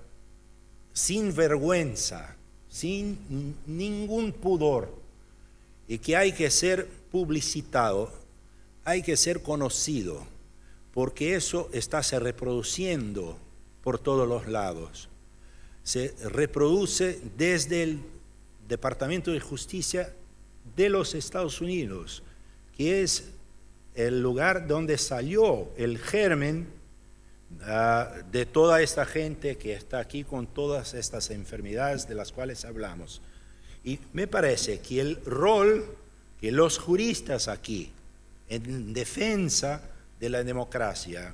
sin vergüenza, sin ningún pudor, y que hay que ser publicitado, hay que ser conocido, porque eso se reproduciendo por todos los lados. Se reproduce desde el Departamento de Justicia de los Estados Unidos, que es el lugar donde salió el germen de toda esta gente que está aquí con todas estas enfermedades de las cuales hablamos. Y me parece que el rol que los juristas aquí, en defensa de la democracia,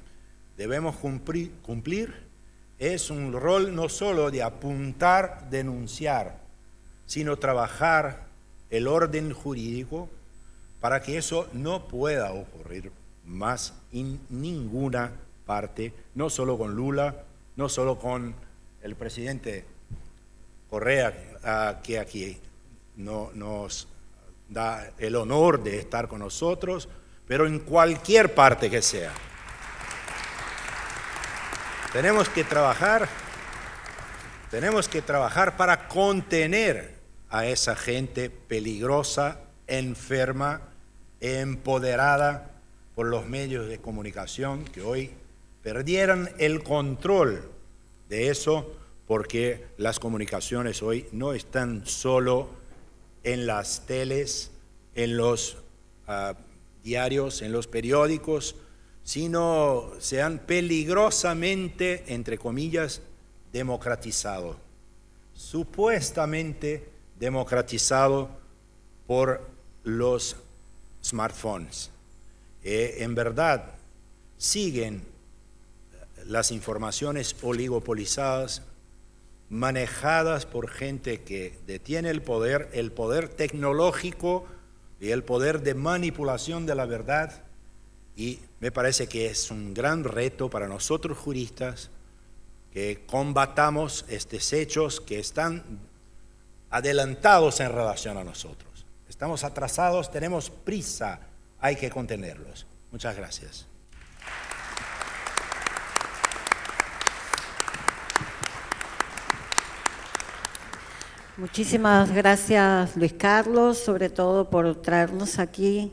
debemos cumplir es un rol no solo de apuntar, denunciar, sino trabajar el orden jurídico para que eso no pueda ocurrir más en ninguna parte, no solo con Lula, no solo con el presidente Correa, que aquí nos da el honor de estar con nosotros, pero en cualquier parte que sea. Tenemos que trabajar para contener a esa gente peligrosa, enferma, empoderada por los medios de comunicación que hoy perdieron el control de eso, porque las comunicaciones hoy no están solo en las teles, en los diarios, en los periódicos, sino se han peligrosamente, entre comillas, democratizado, supuestamente democratizado por los smartphones. En verdad, siguen las informaciones oligopolizadas, manejadas por gente que detiene el poder tecnológico y el poder de manipulación de la verdad, y me parece que es un gran reto para nosotros juristas que combatamos estos hechos que están adelantados en relación a nosotros. Estamos atrasados, tenemos prisa, hay que contenerlos. Muchas gracias. Muchísimas gracias, Luis Carlos, sobre todo por traernos aquí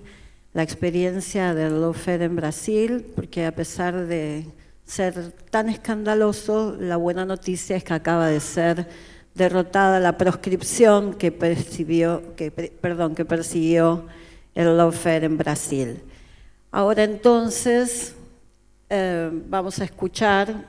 la experiencia del lawfare en Brasil, porque a pesar de ser tan escandaloso, la buena noticia es que acaba de ser derrotada la proscripción que persiguió el lawfare en Brasil. Ahora entonces vamos a escuchar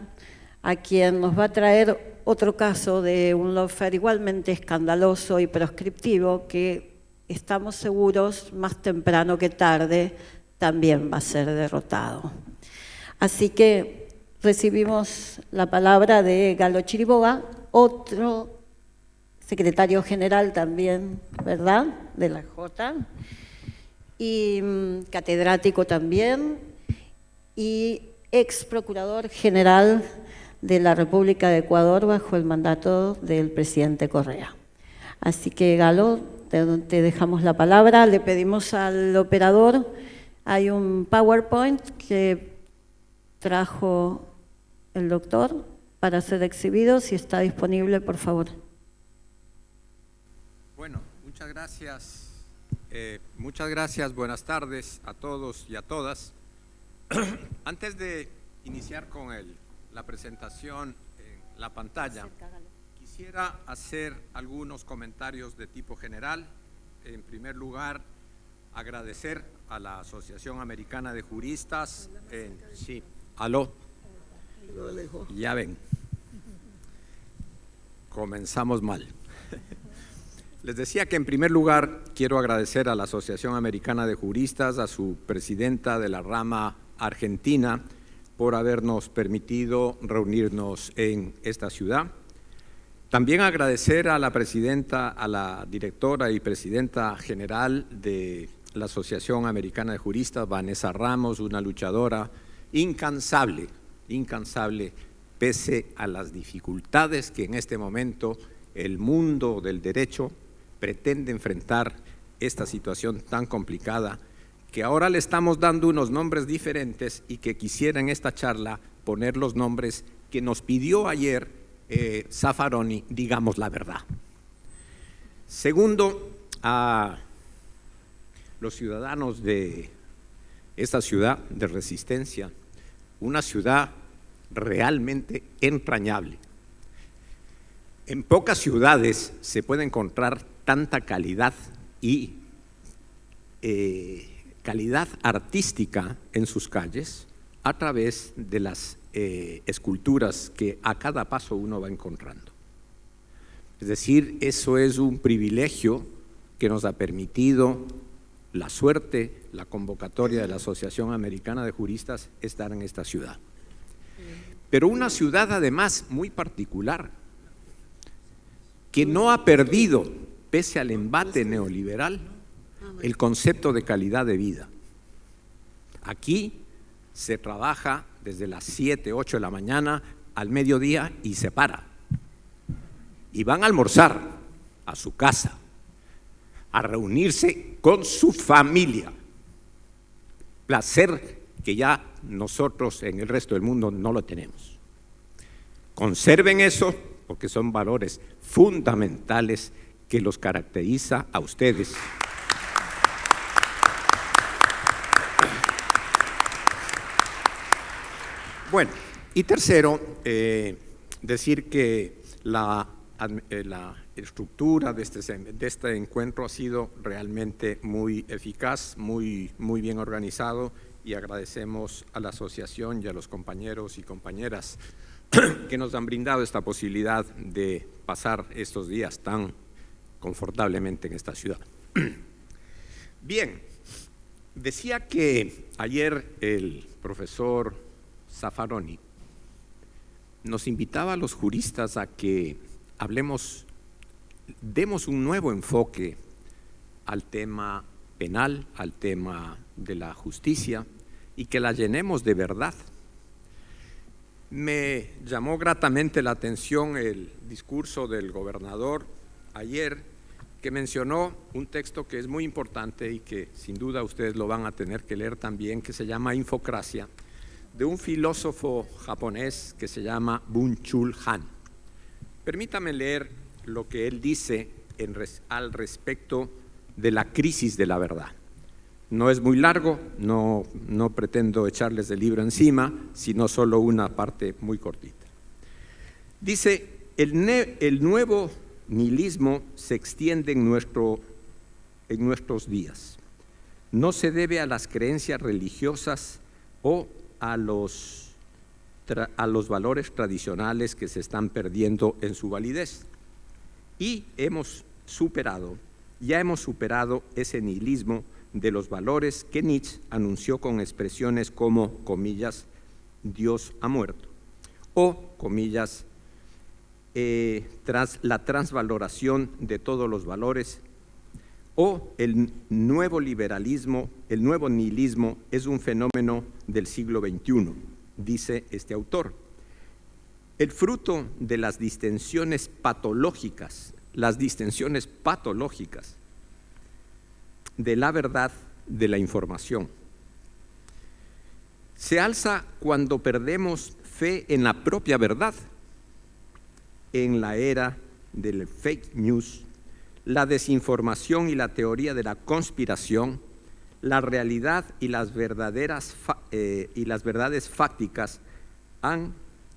a quien nos va a traer otro caso de un lawfare igualmente escandaloso y proscriptivo que estamos seguros más temprano que tarde también va a ser derrotado. Así que recibimos la palabra de Galo Chiriboga, otro secretario general también, ¿verdad?, de la J, y catedrático también, y ex procurador general de la República de Ecuador bajo el mandato del presidente Correa. Así que, Galo, te dejamos la palabra. Le pedimos al operador, hay un PowerPoint que trajo el doctor para ser exhibido, si está disponible, por favor. Bueno, muchas gracias. Muchas gracias, buenas tardes a todos y a todas. Antes de iniciar con la presentación en la pantalla, quisiera hacer algunos comentarios de tipo general. En primer lugar, agradecer a la Asociación Americana de Juristas. Sí, aló. Ya ven, comenzamos mal. Les decía que en primer lugar quiero agradecer a la Asociación Americana de Juristas, a su presidenta de la rama argentina, por habernos permitido reunirnos en esta ciudad. También agradecer a la presidenta, a la directora y presidenta general de la Asociación Americana de Juristas, Vanessa Ramos, una luchadora incansable, pese a las dificultades que en este momento el mundo del derecho pretende enfrentar esta situación tan complicada, que ahora le estamos dando unos nombres diferentes y que quisiera en esta charla poner los nombres que nos pidió ayer Zaffaroni, digamos la verdad. Segundo, a los ciudadanos de esta ciudad de Resistencia, una ciudad realmente entrañable. En pocas ciudades se puede encontrar tanta calidad y calidad artística en sus calles a través de las esculturas que a cada paso uno va encontrando. Es decir, eso es un privilegio que nos ha permitido la suerte, la convocatoria de la Asociación Americana de Juristas, estar en esta ciudad. Pero una ciudad además muy particular, que no ha perdido, pese al embate neoliberal, el concepto de calidad de vida. Aquí se trabaja desde las 7, 8 de la mañana al mediodía y se para. Y van a almorzar a su casa, a reunirse con su familia. Placer que ya nosotros en el resto del mundo no lo tenemos. Conserven eso porque son valores fundamentales que los caracteriza a ustedes. Bueno, y tercero, decir que la estructura de este encuentro ha sido realmente muy eficaz, muy bien organizado, y agradecemos a la asociación y a los compañeros y compañeras que nos han brindado esta posibilidad de pasar estos días tan confortablemente en esta ciudad. Bien, decía que ayer el profesor Zaffaroni nos invitaba a los juristas a que demos un nuevo enfoque al tema penal, al tema de la justicia, y que la llenemos de verdad. Me llamó gratamente la atención el discurso del gobernador ayer, que mencionó un texto que es muy importante y que sin duda ustedes lo van a tener que leer también, que se llama Infocracia, de un filósofo japonés que se llama Byung-Chul Han. Permítame leer lo que él dice al respecto de la crisis de la verdad. No es muy largo, no pretendo echarles el libro encima, sino solo una parte muy cortita. Dice, el nuevo nihilismo se extiende en nuestros días. No se debe a las creencias religiosas o a los valores tradicionales que se están perdiendo en su validez. Y ya hemos superado ese nihilismo de los valores que Nietzsche anunció con expresiones como, comillas, Dios ha muerto, o, comillas, tras la transvaloración de todos los valores, o el nuevo liberalismo, el nuevo nihilismo es un fenómeno del siglo XXI, dice este autor. El fruto de las distensiones patológicas de la verdad de la información. Se alza cuando perdemos fe en la propia verdad. En la era del fake news, la desinformación y la teoría de la conspiración, la realidad y las verdades fácticas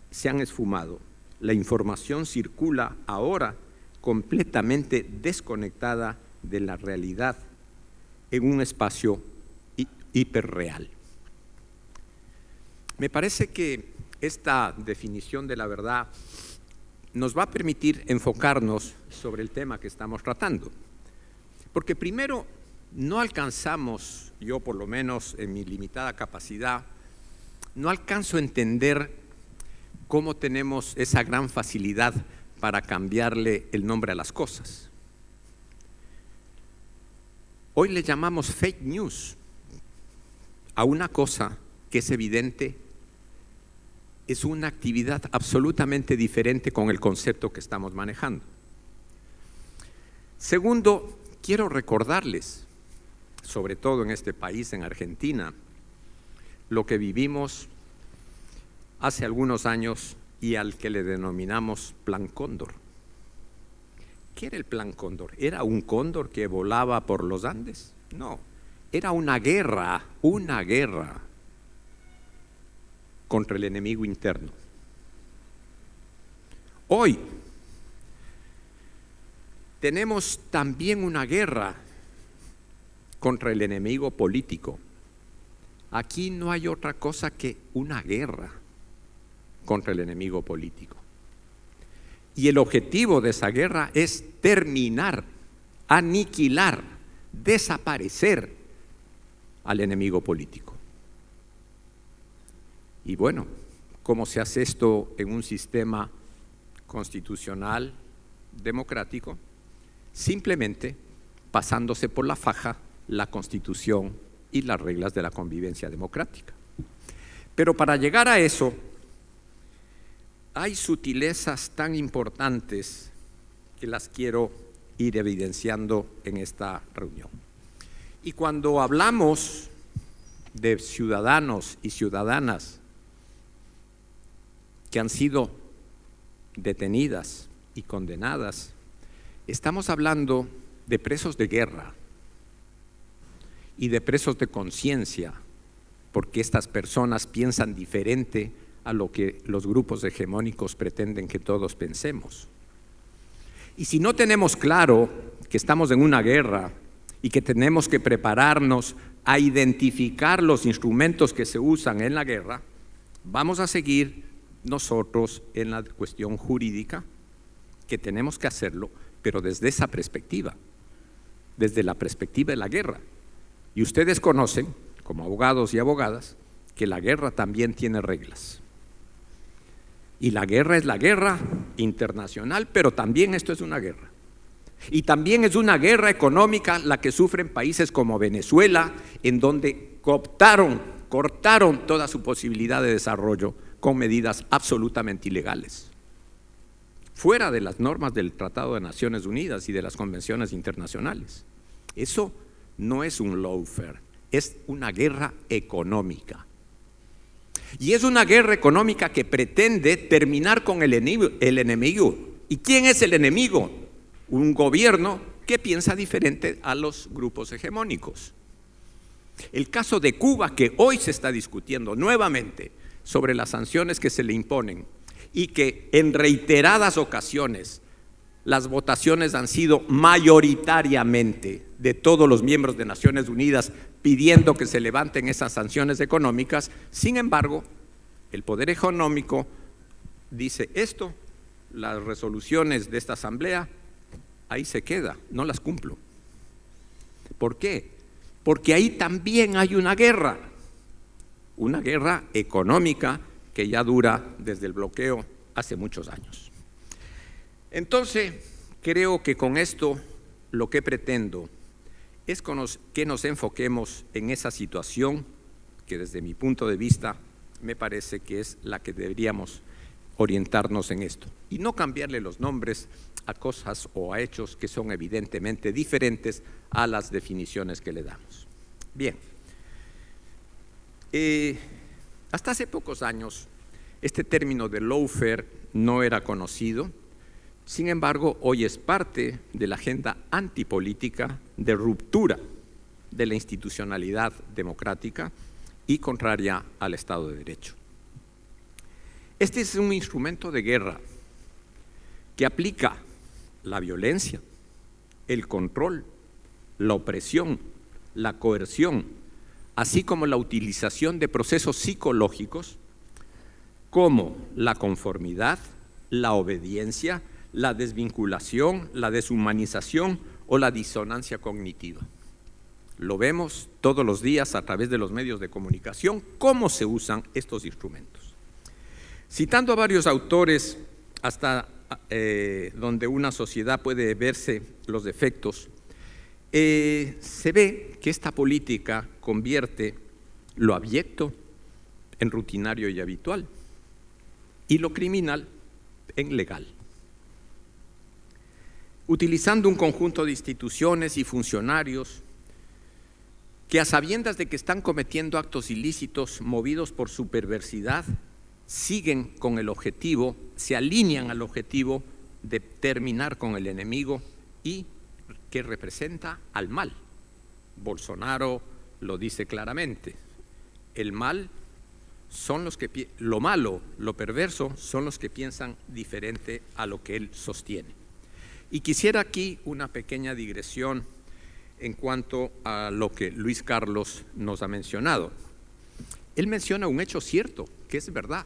se han esfumado. La información circula ahora completamente desconectada de la realidad en un espacio hiperreal. Me parece que esta definición de la verdad nos va a permitir enfocarnos sobre el tema que estamos tratando. Porque primero, no alcanzamos, yo por lo menos en mi limitada capacidad, no alcanzo a entender cómo tenemos esa gran facilidad para cambiarle el nombre a las cosas. Hoy le llamamos fake news a una cosa que es evidente, es una actividad absolutamente diferente con el concepto que estamos manejando. Segundo, quiero recordarles, sobre todo en este país, en Argentina, lo que vivimos hace algunos años y al que le denominamos Plan Cóndor. ¿Qué era el Plan Cóndor? ¿Era un cóndor que volaba por los Andes? No, era una guerra contra el enemigo interno. Hoy tenemos también una guerra contra el enemigo político. Aquí no hay otra cosa que una guerra contra el enemigo político. Y el objetivo de esa guerra es terminar, aniquilar, desaparecer al enemigo político. Y bueno, ¿cómo se hace esto en un sistema constitucional, democrático? Simplemente pasándose por la faja la Constitución y las reglas de la convivencia democrática. Pero para llegar a eso, hay sutilezas tan importantes que las quiero ir evidenciando en esta reunión. Y cuando hablamos de ciudadanos y ciudadanas que han sido detenidas y condenadas, estamos hablando de presos de guerra y de presos de conciencia, porque estas personas piensan diferente a lo que los grupos hegemónicos pretenden que todos pensemos. Y si no tenemos claro que estamos en una guerra y que tenemos que prepararnos a identificar los instrumentos que se usan en la guerra, vamos a seguir nosotros en la cuestión jurídica, que tenemos que hacerlo, pero desde esa perspectiva, desde la perspectiva de la guerra. Y ustedes conocen, como abogados y abogadas, que la guerra también tiene reglas. Y la guerra es la guerra internacional, pero también esto es una guerra. Y también es una guerra económica la que sufren países como Venezuela, en donde cortaron toda su posibilidad de desarrollo con medidas absolutamente ilegales, fuera de las normas del Tratado de Naciones Unidas y de las convenciones internacionales. Eso no es un lawfare, es una guerra económica. Y es una guerra económica que pretende terminar con el enemigo. ¿Y quién es el enemigo? Un gobierno que piensa diferente a los grupos hegemónicos. El caso de Cuba, que hoy se está discutiendo nuevamente sobre las sanciones que se le imponen y que en reiteradas ocasiones las votaciones han sido mayoritariamente de todos los miembros de Naciones Unidas pidiendo que se levanten esas sanciones económicas. Sin embargo, el poder económico dice esto, las resoluciones de esta asamblea, ahí se queda, no las cumplo. ¿Por qué? Porque ahí también hay una guerra económica que ya dura desde el bloqueo hace muchos años. Entonces, creo que con esto lo que pretendo es que nos enfoquemos en esa situación que desde mi punto de vista me parece que es la que deberíamos orientarnos en esto y no cambiarle los nombres a cosas o a hechos que son evidentemente diferentes a las definiciones que le damos. Bien, hasta hace pocos años este término de lawfare no era conocido. Sin embargo, hoy es parte de la agenda antipolítica de ruptura de la institucionalidad democrática y contraria al Estado de Derecho. Este es un instrumento de guerra que aplica la violencia, el control, la opresión, la coerción, así como la utilización de procesos psicológicos como la conformidad, la obediencia, la desvinculación, la deshumanización o la disonancia cognitiva. Lo vemos todos los días a través de los medios de comunicación, cómo se usan estos instrumentos. Citando a varios autores, hasta donde una sociedad puede verse los defectos, se ve que esta política convierte lo abyecto en rutinario y habitual, y lo criminal en legal. Utilizando un conjunto de instituciones y funcionarios que, a sabiendas de que están cometiendo actos ilícitos movidos por su perversidad, siguen con el objetivo, se alinean al objetivo de terminar con el enemigo y que representa al mal. Bolsonaro lo dice claramente: el mal son los que, lo malo, lo perverso, son los que piensan diferente a lo que él sostiene. Y quisiera aquí una pequeña digresión en cuanto a lo que Luis Carlos nos ha mencionado. Él menciona un hecho cierto, que es verdad.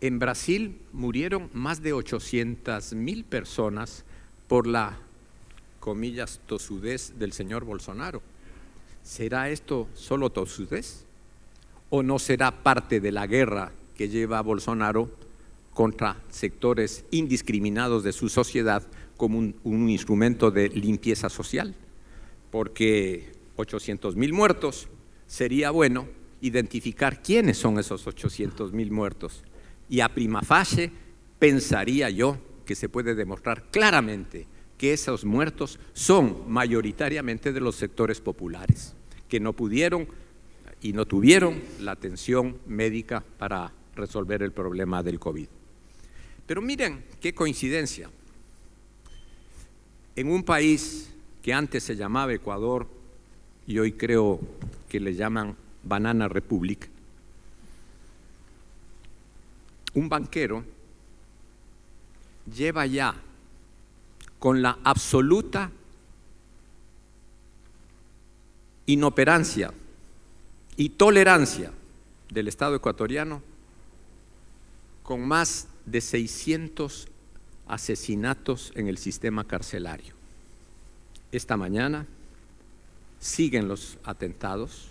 En Brasil murieron más de 800,000 personas por la, comillas, tosudez del señor Bolsonaro. ¿Será esto solo tosudez? ¿O no será parte de la guerra que lleva a Bolsonaro contra sectores indiscriminados de su sociedad como un instrumento de limpieza social? Porque 800,000 muertos, sería bueno identificar quiénes son esos 800,000 muertos. Y a prima facie pensaría yo que se puede demostrar claramente que esos muertos son mayoritariamente de los sectores populares, que no pudieron y no tuvieron la atención médica para resolver el problema del COVID. Pero miren qué coincidencia. En un país que antes se llamaba Ecuador y hoy creo que le llaman Banana Republic, un banquero lleva ya, con la absoluta inoperancia y tolerancia del Estado ecuatoriano, con más de 600 asesinatos en el sistema carcelario. Esta mañana siguen los atentados,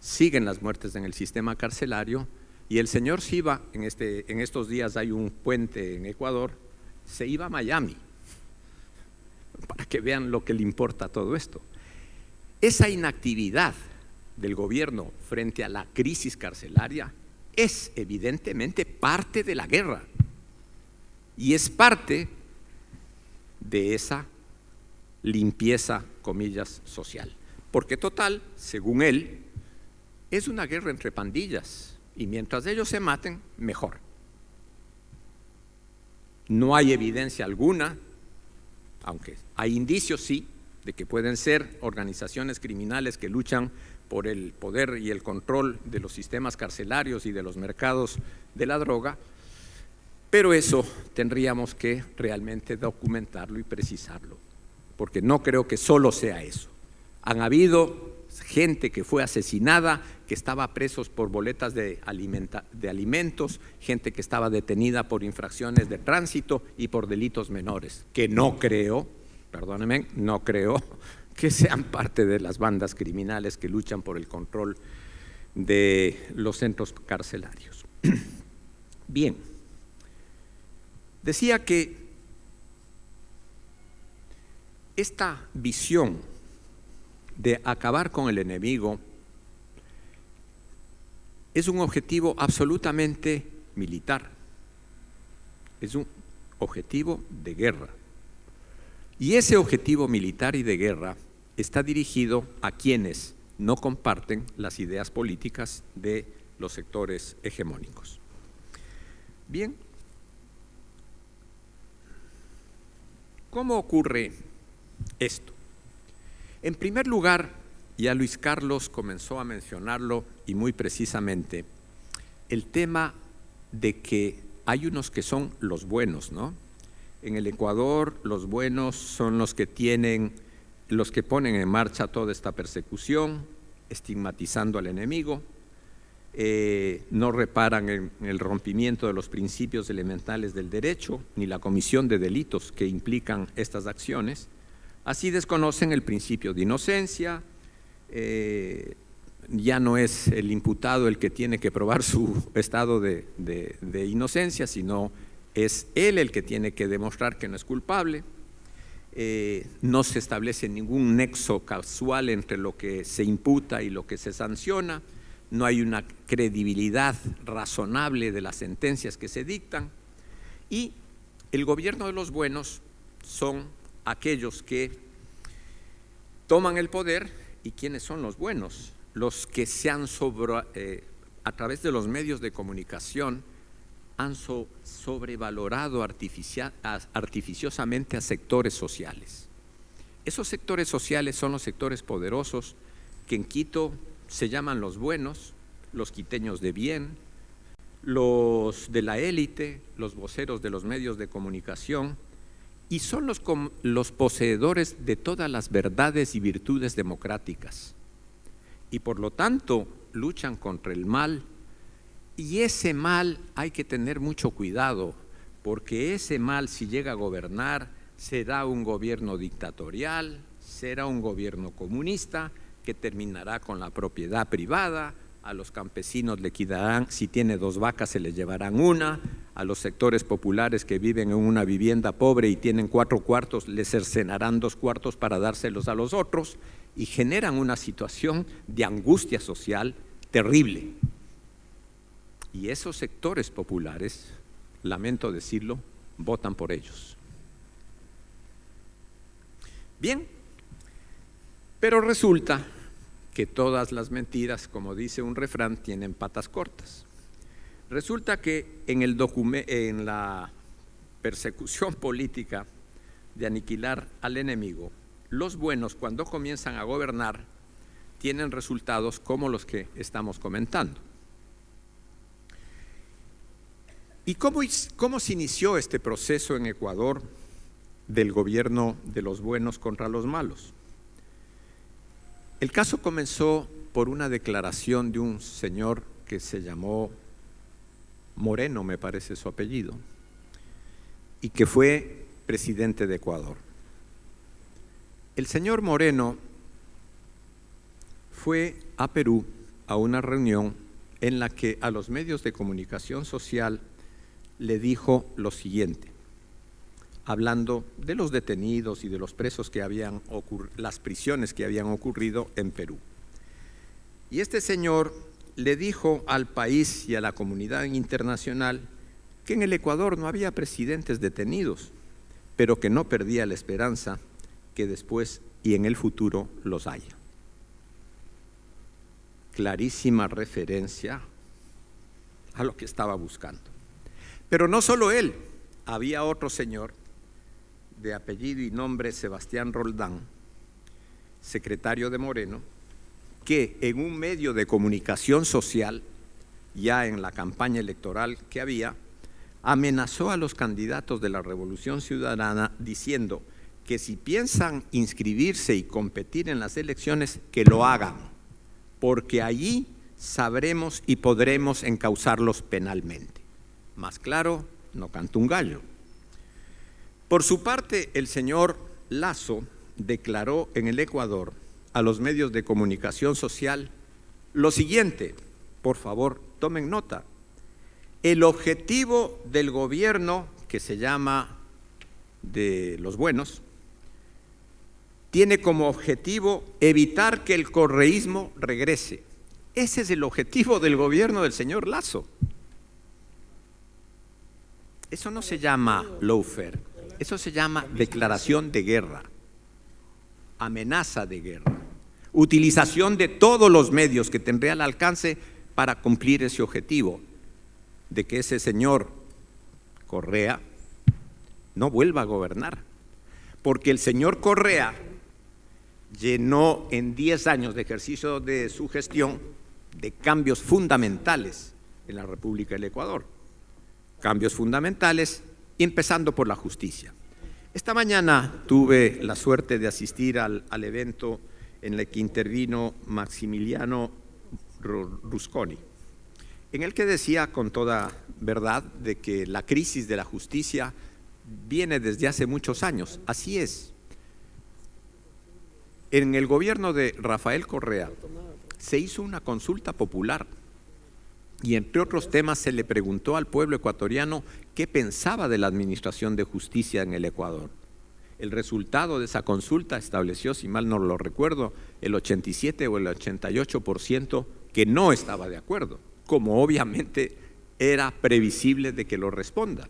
siguen las muertes en el sistema carcelario, y el señor se iba, en estos días hay un puente en Ecuador, se iba a Miami, para que vean lo que le importa todo esto. Esa inactividad del gobierno frente a la crisis carcelaria es evidentemente parte de la guerra y es parte de esa limpieza, comillas, social. Porque total, según él, es una guerra entre pandillas y mientras ellos se maten, mejor. No hay evidencia alguna, aunque hay indicios sí, de que pueden ser organizaciones criminales que luchan por el poder y el control de los sistemas carcelarios y de los mercados de la droga, pero eso tendríamos que realmente documentarlo y precisarlo, porque no creo que solo sea eso. Han habido gente que fue asesinada, que estaba presos por boletas de alimentos, gente que estaba detenida por infracciones de tránsito y por delitos menores, que no creo, perdónenme, no creo que sean parte de las bandas criminales que luchan por el control de los centros carcelarios. Bien, decía que esta visión de acabar con el enemigo es un objetivo absolutamente militar, es un objetivo de guerra. Y ese objetivo militar y de guerra está dirigido a quienes no comparten las ideas políticas de los sectores hegemónicos. Bien, ¿cómo ocurre esto? En primer lugar, ya Luis Carlos comenzó a mencionarlo y muy precisamente, el tema de que hay unos que son los buenos, ¿no? En el Ecuador, los buenos son los que ponen en marcha toda esta persecución, estigmatizando al enemigo, no reparan en el rompimiento de los principios elementales del derecho, ni la comisión de delitos que implican estas acciones. Así desconocen el principio de inocencia, ya no es el imputado el que tiene que probar su estado de inocencia, sino es él el que tiene que demostrar que no es culpable. No se establece ningún nexo causal entre lo que se imputa y lo que se sanciona. No hay una credibilidad razonable de las sentencias que se dictan. Y el gobierno de los buenos son aquellos que toman el poder. ¿Y quiénes son los buenos? Los que se han a través de los medios de comunicación han sobrevalorado artificiosamente a sectores sociales. Esos sectores sociales son los sectores poderosos que en Quito se llaman los buenos, los quiteños de bien, los de la élite, los voceros de los medios de comunicación, y son los poseedores de todas las verdades y virtudes democráticas. Y por lo tanto luchan contra el mal. Y ese mal hay que tener mucho cuidado, porque ese mal, si llega a gobernar, será un gobierno dictatorial, será un gobierno comunista que terminará con la propiedad privada. A los campesinos le quitarán, si tiene 2 vacas se les llevarán una, a los sectores populares que viven en una vivienda pobre y tienen 4 cuartos, les cercenarán 2 cuartos para dárselos a los otros, y generan una situación de angustia social terrible. Y esos sectores populares, lamento decirlo, votan por ellos. Bien, pero resulta que todas las mentiras, como dice un refrán, tienen patas cortas. Resulta que en la persecución política de aniquilar al enemigo, los buenos, cuando comienzan a gobernar, tienen resultados como los que estamos comentando. ¿Y cómo se inició este proceso en Ecuador del gobierno de los buenos contra los malos? El caso comenzó por una declaración de un señor que se llamó Moreno, me parece su apellido, y que fue presidente de Ecuador. El señor Moreno fue a Perú a una reunión en la que a los medios de comunicación social le dijo lo siguiente, hablando de los detenidos y de los presos que habían las prisiones que habían ocurrido en Perú. Y este señor le dijo al país y a la comunidad internacional que en el Ecuador no había presidentes detenidos, pero que no perdía la esperanza que después y en el futuro los haya. Clarísima referencia a lo que estaba buscando. Pero no solo él, había otro señor de apellido y nombre Sebastián Roldán, secretario de Moreno, que en un medio de comunicación social, ya en la campaña electoral que había, amenazó a los candidatos de la Revolución Ciudadana diciendo que si piensan inscribirse y competir en las elecciones, que lo hagan, porque allí sabremos y podremos encauzarlos penalmente. Más claro, no canta un gallo. Por su parte, el señor Lasso declaró en el Ecuador a los medios de comunicación social lo siguiente, por favor, tomen nota. El objetivo del gobierno, que se llama de los buenos, tiene como objetivo evitar que el correísmo regrese. Ese es el objetivo del gobierno del señor Lasso. Eso no se llama lawfare, eso se llama declaración de guerra, amenaza de guerra, utilización de todos los medios que tendría al alcance para cumplir ese objetivo, de que ese señor Correa no vuelva a gobernar, porque el señor Correa llenó en 10 años de ejercicio de su gestión de cambios fundamentales en la República del Ecuador. Cambios fundamentales, empezando por la justicia. Esta mañana tuve la suerte de asistir al evento en el que intervino Maximiliano Rusconi, en el que decía con toda verdad de que la crisis de la justicia viene desde hace muchos años. Así es. En el gobierno de Rafael Correa se hizo una consulta popular y entre otros temas se le preguntó al pueblo ecuatoriano qué pensaba de la administración de justicia en el Ecuador. El resultado de esa consulta estableció, si mal no lo recuerdo, el 87 o el 88% que no estaba de acuerdo, como obviamente era previsible de que lo responda.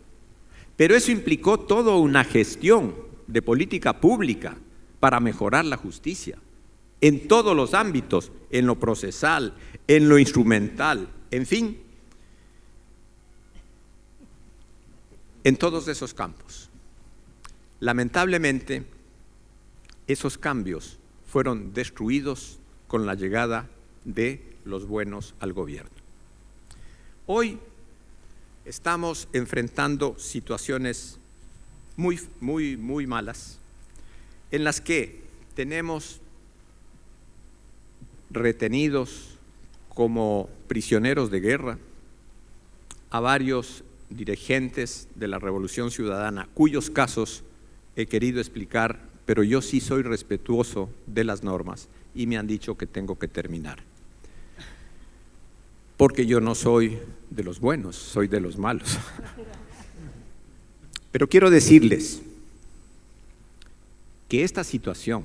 Pero eso implicó toda una gestión de política pública para mejorar la justicia, en todos los ámbitos, en lo procesal, en lo instrumental, en fin, en todos esos campos. Lamentablemente, esos cambios fueron destruidos con la llegada de los buenos al gobierno. Hoy estamos enfrentando situaciones muy malas, en las que tenemos retenidos como prisioneros de guerra a varios dirigentes de la Revolución Ciudadana, cuyos casos he querido explicar, pero yo sí soy respetuoso de las normas y me han dicho que tengo que terminar. Porque yo no soy de los buenos, soy de los malos. Pero quiero decirles que esta situación,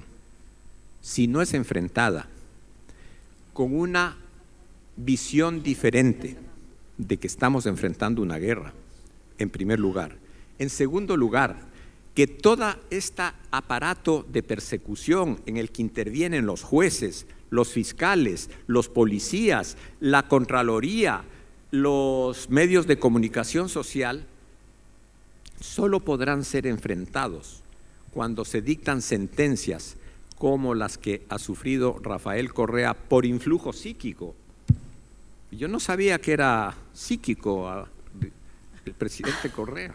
si no es enfrentada con una visión diferente de que estamos enfrentando una guerra, en primer lugar. En segundo lugar, que todo este aparato de persecución en el que intervienen los jueces, los fiscales, los policías, la Contraloría, los medios de comunicación social, solo podrán ser enfrentados cuando se dictan sentencias como las que ha sufrido Rafael Correa por influjo psíquico. Yo no sabía que era psíquico el presidente Correa.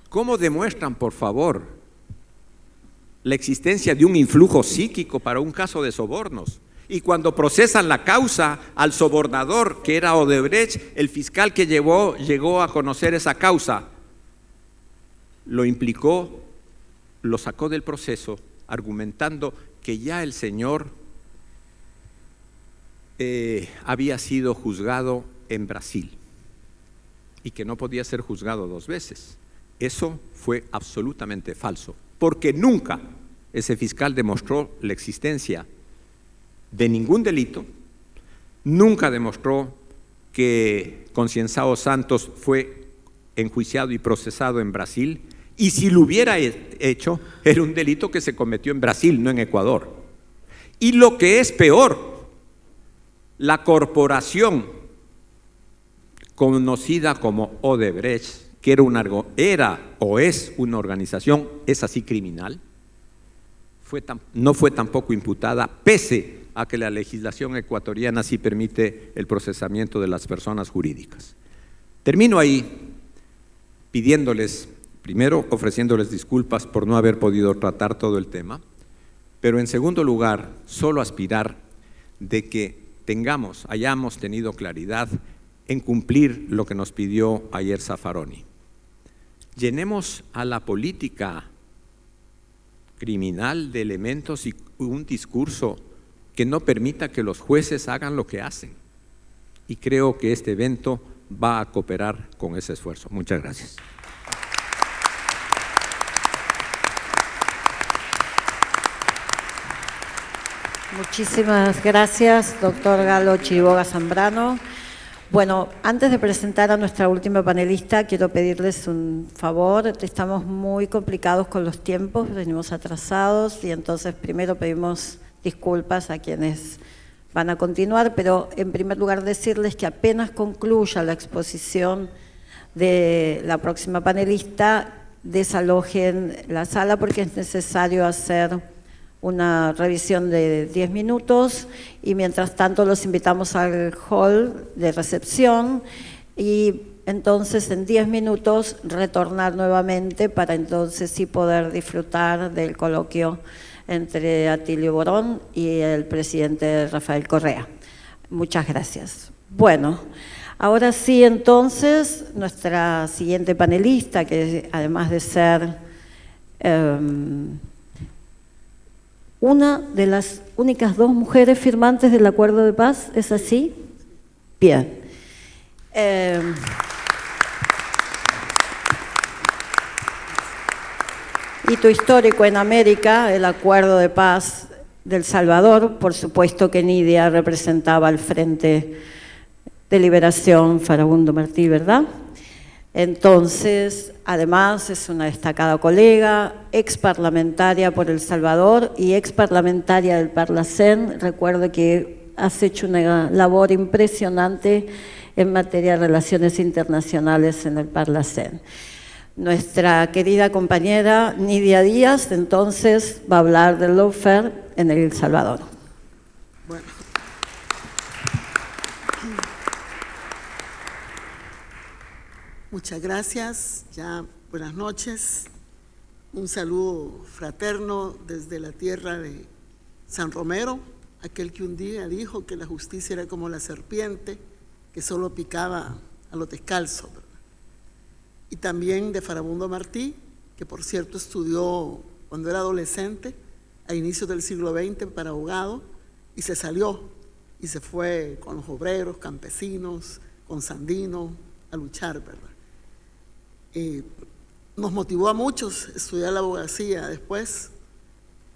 ¿Cómo demuestran, por favor, la existencia de un influjo psíquico para un caso de sobornos? Y cuando procesan la causa al sobornador, que era Odebrecht, el fiscal que llegó a conocer esa causa, lo implicó, lo sacó del proceso, argumentando que ya el señor había sido juzgado en Brasil y que no podía ser juzgado dos veces. Eso fue absolutamente falso, porque nunca ese fiscal demostró la existencia de ningún delito, nunca demostró que Concienzao Santos fue enjuiciado y procesado en Brasil, y si lo hubiera hecho, era un delito que se cometió en Brasil, no en Ecuador. Y lo que es peor, la corporación conocida como Odebrecht, que era o es una organización, es así criminal, no fue tampoco imputada, pese a que la legislación ecuatoriana sí permite el procesamiento de las personas jurídicas. Termino ahí pidiéndoles, primero ofreciéndoles disculpas por no haber podido tratar todo el tema, pero en segundo lugar, solo aspirar de que hayamos tenido claridad en cumplir lo que nos pidió ayer Zaffaroni. Llenemos a la política criminal de elementos y un discurso que no permita que los jueces hagan lo que hacen. Y creo que este evento va a cooperar con ese esfuerzo. Muchas gracias. Muchísimas gracias, doctor Galo Chiriboga Zambrano. Bueno, antes de presentar a nuestra última panelista, quiero pedirles un favor. Estamos muy complicados con los tiempos, venimos atrasados y entonces primero pedimos disculpas a quienes van a continuar, pero en primer lugar decirles que apenas concluya la exposición de la próxima panelista, desalojen la sala porque es necesario hacer una revisión de 10 minutos y mientras tanto los invitamos al hall de recepción y entonces en 10 minutos retornar nuevamente para entonces sí poder disfrutar del coloquio entre Atilio Borón y el presidente Rafael Correa. Muchas gracias. Bueno, ahora sí entonces nuestra siguiente panelista, que además de ser una de las únicas dos mujeres firmantes del acuerdo de paz, ¿es así? Bien. Hito histórico en América, el Acuerdo de Paz del Salvador. Por supuesto que Nidia representaba al Frente de Liberación Farabundo Martí, ¿verdad? Entonces, además es una destacada colega, ex parlamentaria por El Salvador y ex parlamentaria del Parlacén. Recuerdo que has hecho una labor impresionante en materia de relaciones internacionales en el Parlacén. Nuestra querida compañera Nidia Díaz, entonces, va a hablar del lawfare en El Salvador. Bueno. Muchas gracias, ya buenas noches. Un saludo fraterno desde la tierra de San Romero, aquel que un día dijo que la justicia era como la serpiente que solo picaba a los descalzos, ¿verdad? Y también de Farabundo Martí, que por cierto estudió cuando era adolescente, a inicios del siglo XX para abogado, y se salió y se fue con los obreros, campesinos, con Sandino a luchar, ¿verdad? Nos motivó a muchos estudiar la abogacía después,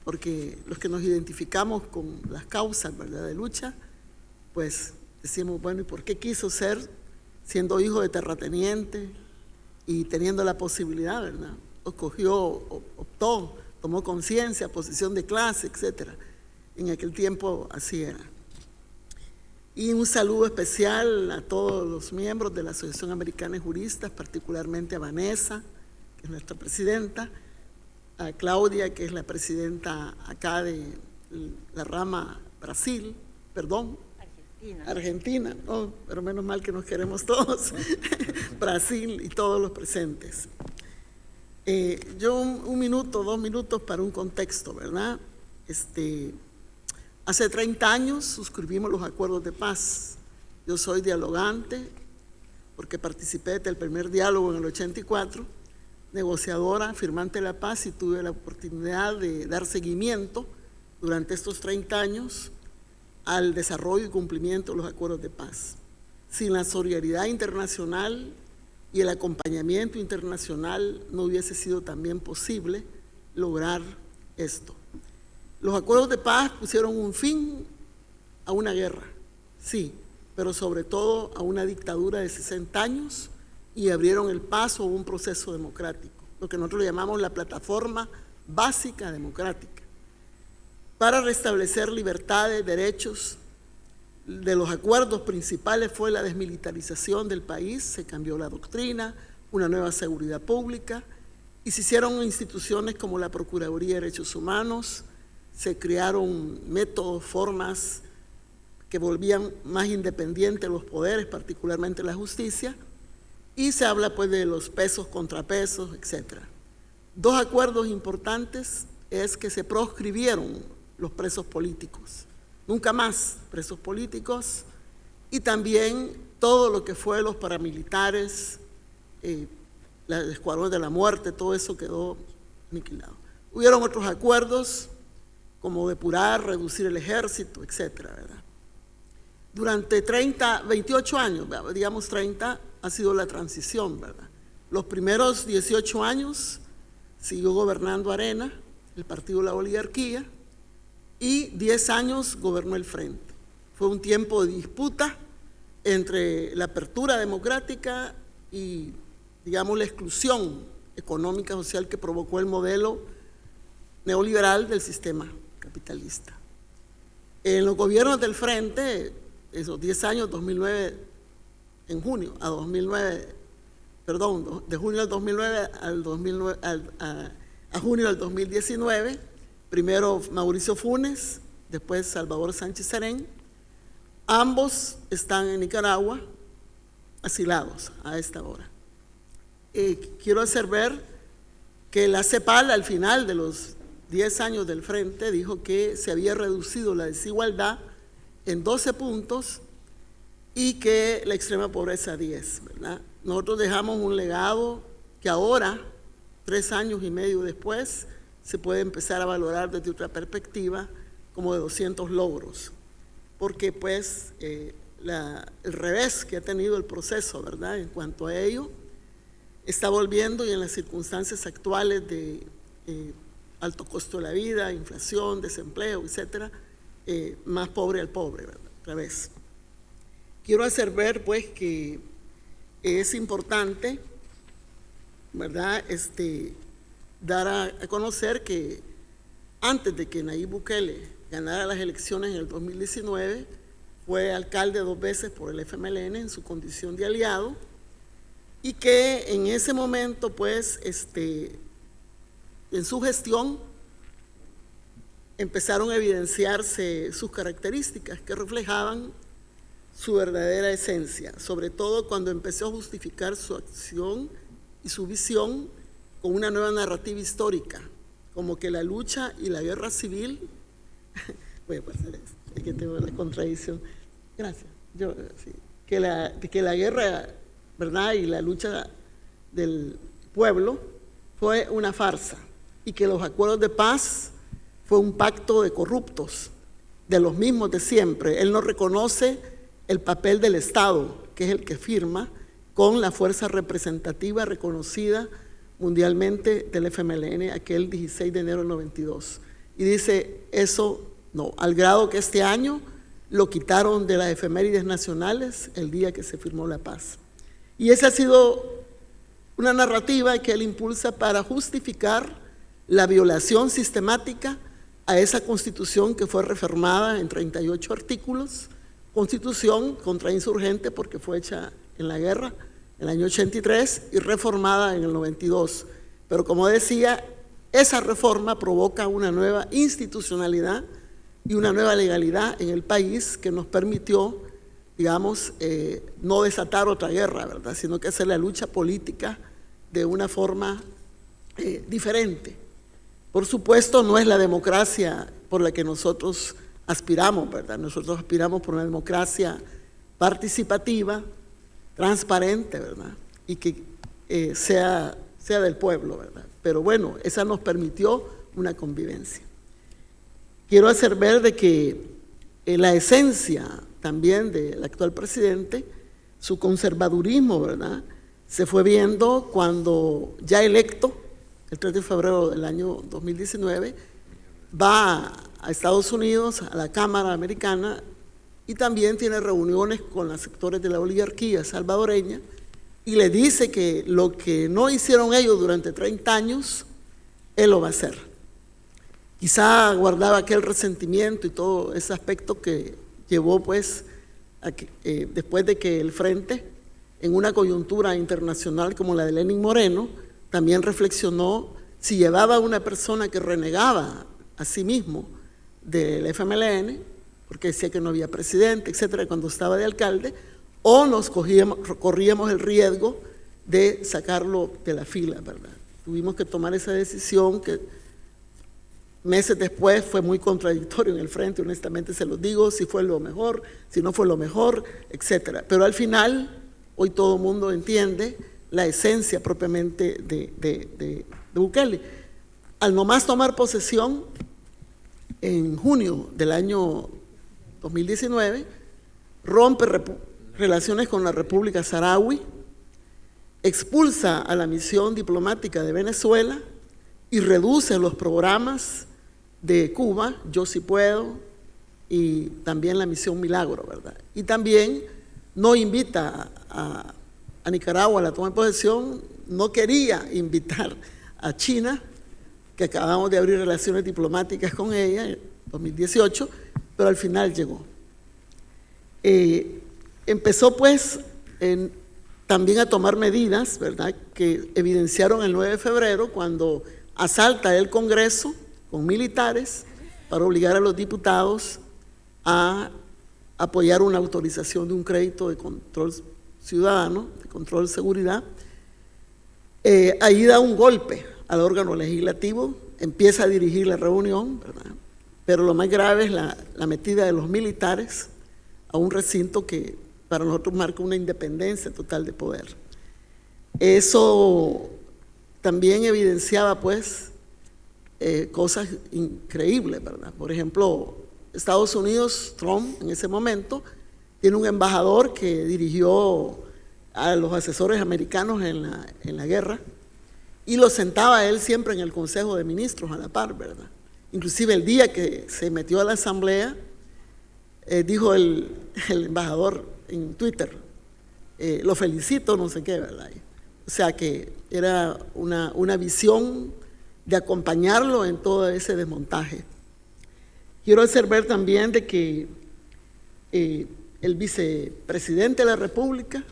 porque los que nos identificamos con las causas, ¿verdad?, de lucha, pues decimos, bueno, ¿y por qué quiso ser, siendo hijo de terrateniente y teniendo la posibilidad, ¿verdad? Optó, tomó conciencia, posición de clase, etcétera. En aquel tiempo así era. Y un saludo especial a todos los miembros de la Asociación Americana de Juristas, particularmente a Vanessa, que es nuestra presidenta, a Claudia, que es la presidenta acá de la rama Brasil, perdón, Argentina, no, pero menos mal que nos queremos todos, Brasil y todos los presentes. Yo un minuto, 2 minutos para un contexto, ¿verdad? Hace 30 años suscribimos los acuerdos de paz. Yo soy dialogante porque participé desde el primer diálogo en el 84, negociadora, firmante de la paz, y tuve la oportunidad de dar seguimiento durante estos 30 años al desarrollo y cumplimiento de los acuerdos de paz. Sin la solidaridad internacional y el acompañamiento internacional no hubiese sido también posible lograr esto. Los acuerdos de paz pusieron un fin a una guerra, sí, pero sobre todo a una dictadura de 60 años y abrieron el paso a un proceso democrático, lo que nosotros llamamos la plataforma básica democrática, para restablecer libertades, derechos. De los acuerdos principales fue la desmilitarización del país, se cambió la doctrina, una nueva seguridad pública, y se hicieron instituciones como la Procuraduría de Derechos Humanos, se crearon métodos, formas que volvían más independientes los poderes, particularmente la justicia, y se habla pues de los pesos, contrapesos, etc. 2 acuerdos importantes es que se proscribieron los presos políticos, nunca más presos políticos, y también todo lo que fue los paramilitares, el escuadrón de la muerte, todo eso quedó aniquilado. Hubieron otros acuerdos como depurar, reducir el ejército, etcétera, ¿verdad? Durante 28 años, digamos 30, ha sido la transición, ¿verdad? Los primeros 18 años siguió gobernando Arena, el Partido de la Oligarquía, y 10 años gobernó el Frente. Fue un tiempo de disputa entre la apertura democrática y, digamos, la exclusión económica social que provocó el modelo neoliberal del sistema capitalista. En los gobiernos del Frente, esos 10 años, 2009, en junio, a 2009, perdón, de junio del 2009 a junio del 2019, primero Mauricio Funes, después Salvador Sánchez Serén, ambos están en Nicaragua, asilados a esta hora. Quiero hacer ver que la CEPAL, al final de los 10 años del Frente, dijo que se había reducido la desigualdad en 12 puntos y que la extrema pobreza 10, ¿verdad? Nosotros dejamos un legado que ahora, 3 años y medio después, se puede empezar a valorar desde otra perspectiva como de 200 logros, porque pues el revés que ha tenido el proceso, ¿verdad? En cuanto a ello, está volviendo, y en las circunstancias actuales de alto costo de la vida, inflación, desempleo, etcétera, más pobre al pobre, ¿verdad? Otra vez. Quiero hacer ver, pues, que es importante, ¿verdad?, dar a conocer que antes de que Nayib Bukele ganara las elecciones en el 2019, fue alcalde 2 veces por el FMLN en su condición de aliado, y que en ese momento, pues, en su gestión empezaron a evidenciarse sus características que reflejaban su verdadera esencia, sobre todo cuando empezó a justificar su acción y su visión con una nueva narrativa histórica, como que la lucha y la guerra civil, voy a pasar esto, es que tengo la contradicción, gracias, sí, que la guerra, ¿verdad?, y la lucha del pueblo fue una farsa, y que los acuerdos de paz fue un pacto de corruptos, de los mismos de siempre. Él no reconoce el papel del Estado, que es el que firma con la fuerza representativa reconocida mundialmente del FMLN aquel 16 de enero del 92. Y dice, eso no, al grado que este año lo quitaron de las efemérides nacionales el día que se firmó la paz. Y esa ha sido una narrativa que él impulsa para justificar la violación sistemática a esa Constitución que fue reformada en 38 artículos, Constitución contrainsurgente porque fue hecha en la guerra, en el año 83, y reformada en el 92. Pero como decía, esa reforma provoca una nueva institucionalidad y una nueva legalidad en el país que nos permitió, digamos, no desatar otra guerra, ¿verdad?, sino que hacer la lucha política de una forma diferente. Por supuesto, no es la democracia por la que nosotros aspiramos, ¿verdad? Nosotros aspiramos por una democracia participativa, transparente, ¿verdad?, y que sea del pueblo, ¿verdad? Pero bueno, esa nos permitió una convivencia. Quiero hacer ver de que la esencia también del actual presidente, su conservadurismo, ¿verdad?, se fue viendo cuando ya electo, el 3 de febrero del año 2019, va a Estados Unidos, a la Cámara Americana, y también tiene reuniones con los sectores de la oligarquía salvadoreña, y le dice que lo que no hicieron ellos durante 30 años, él lo va a hacer. Quizá guardaba aquel resentimiento y todo ese aspecto que llevó, pues, a que, después de que el Frente, en una coyuntura internacional como la de Lenín Moreno, también reflexionó si llevaba a una persona que renegaba a sí mismo del FMLN, porque decía que no había presidente, etcétera, cuando estaba de alcalde, o nos corríamos el riesgo de sacarlo de la fila, ¿verdad? Tuvimos que tomar esa decisión que meses después fue muy contradictorio en el Frente, honestamente se los digo, si fue lo mejor, si no fue lo mejor, etcétera. Pero al final, hoy todo el mundo entiende la esencia propiamente de Bukele. Al nomás tomar posesión, en junio del año 2019, rompe relaciones con la República Saharaui, expulsa a la misión diplomática de Venezuela y reduce los programas de Cuba, Yo Sí Puedo, y también la misión Milagro, ¿verdad? Y también no invita a Nicaragua a la toma de posesión, no quería invitar a China, que acabamos de abrir relaciones diplomáticas con ella en 2018, pero al final llegó. Empezó pues también a tomar medidas, ¿verdad?, que evidenciaron el 9 de febrero cuando asalta el Congreso con militares para obligar a los diputados a apoyar una autorización de un crédito de control ciudadano, de control de seguridad. Ahí da un golpe al órgano legislativo, empieza a dirigir la reunión, ¿verdad?, pero lo más grave es la metida de los militares a un recinto que para nosotros marca una independencia total de poder. Eso también evidenciaba, pues, cosas increíbles, ¿verdad? Por ejemplo, Estados Unidos, Trump, en ese momento, Tiene un embajador que dirigió a los asesores americanos en la guerra y lo sentaba a él siempre en el Consejo de Ministros a la par, ¿verdad? Inclusive el día que se metió a la asamblea, dijo el embajador en Twitter, lo felicito, no sé qué, ¿verdad? O sea que era una visión de acompañarlo en todo ese desmontaje. Quiero hacer ver también de que el vicepresidente de la República,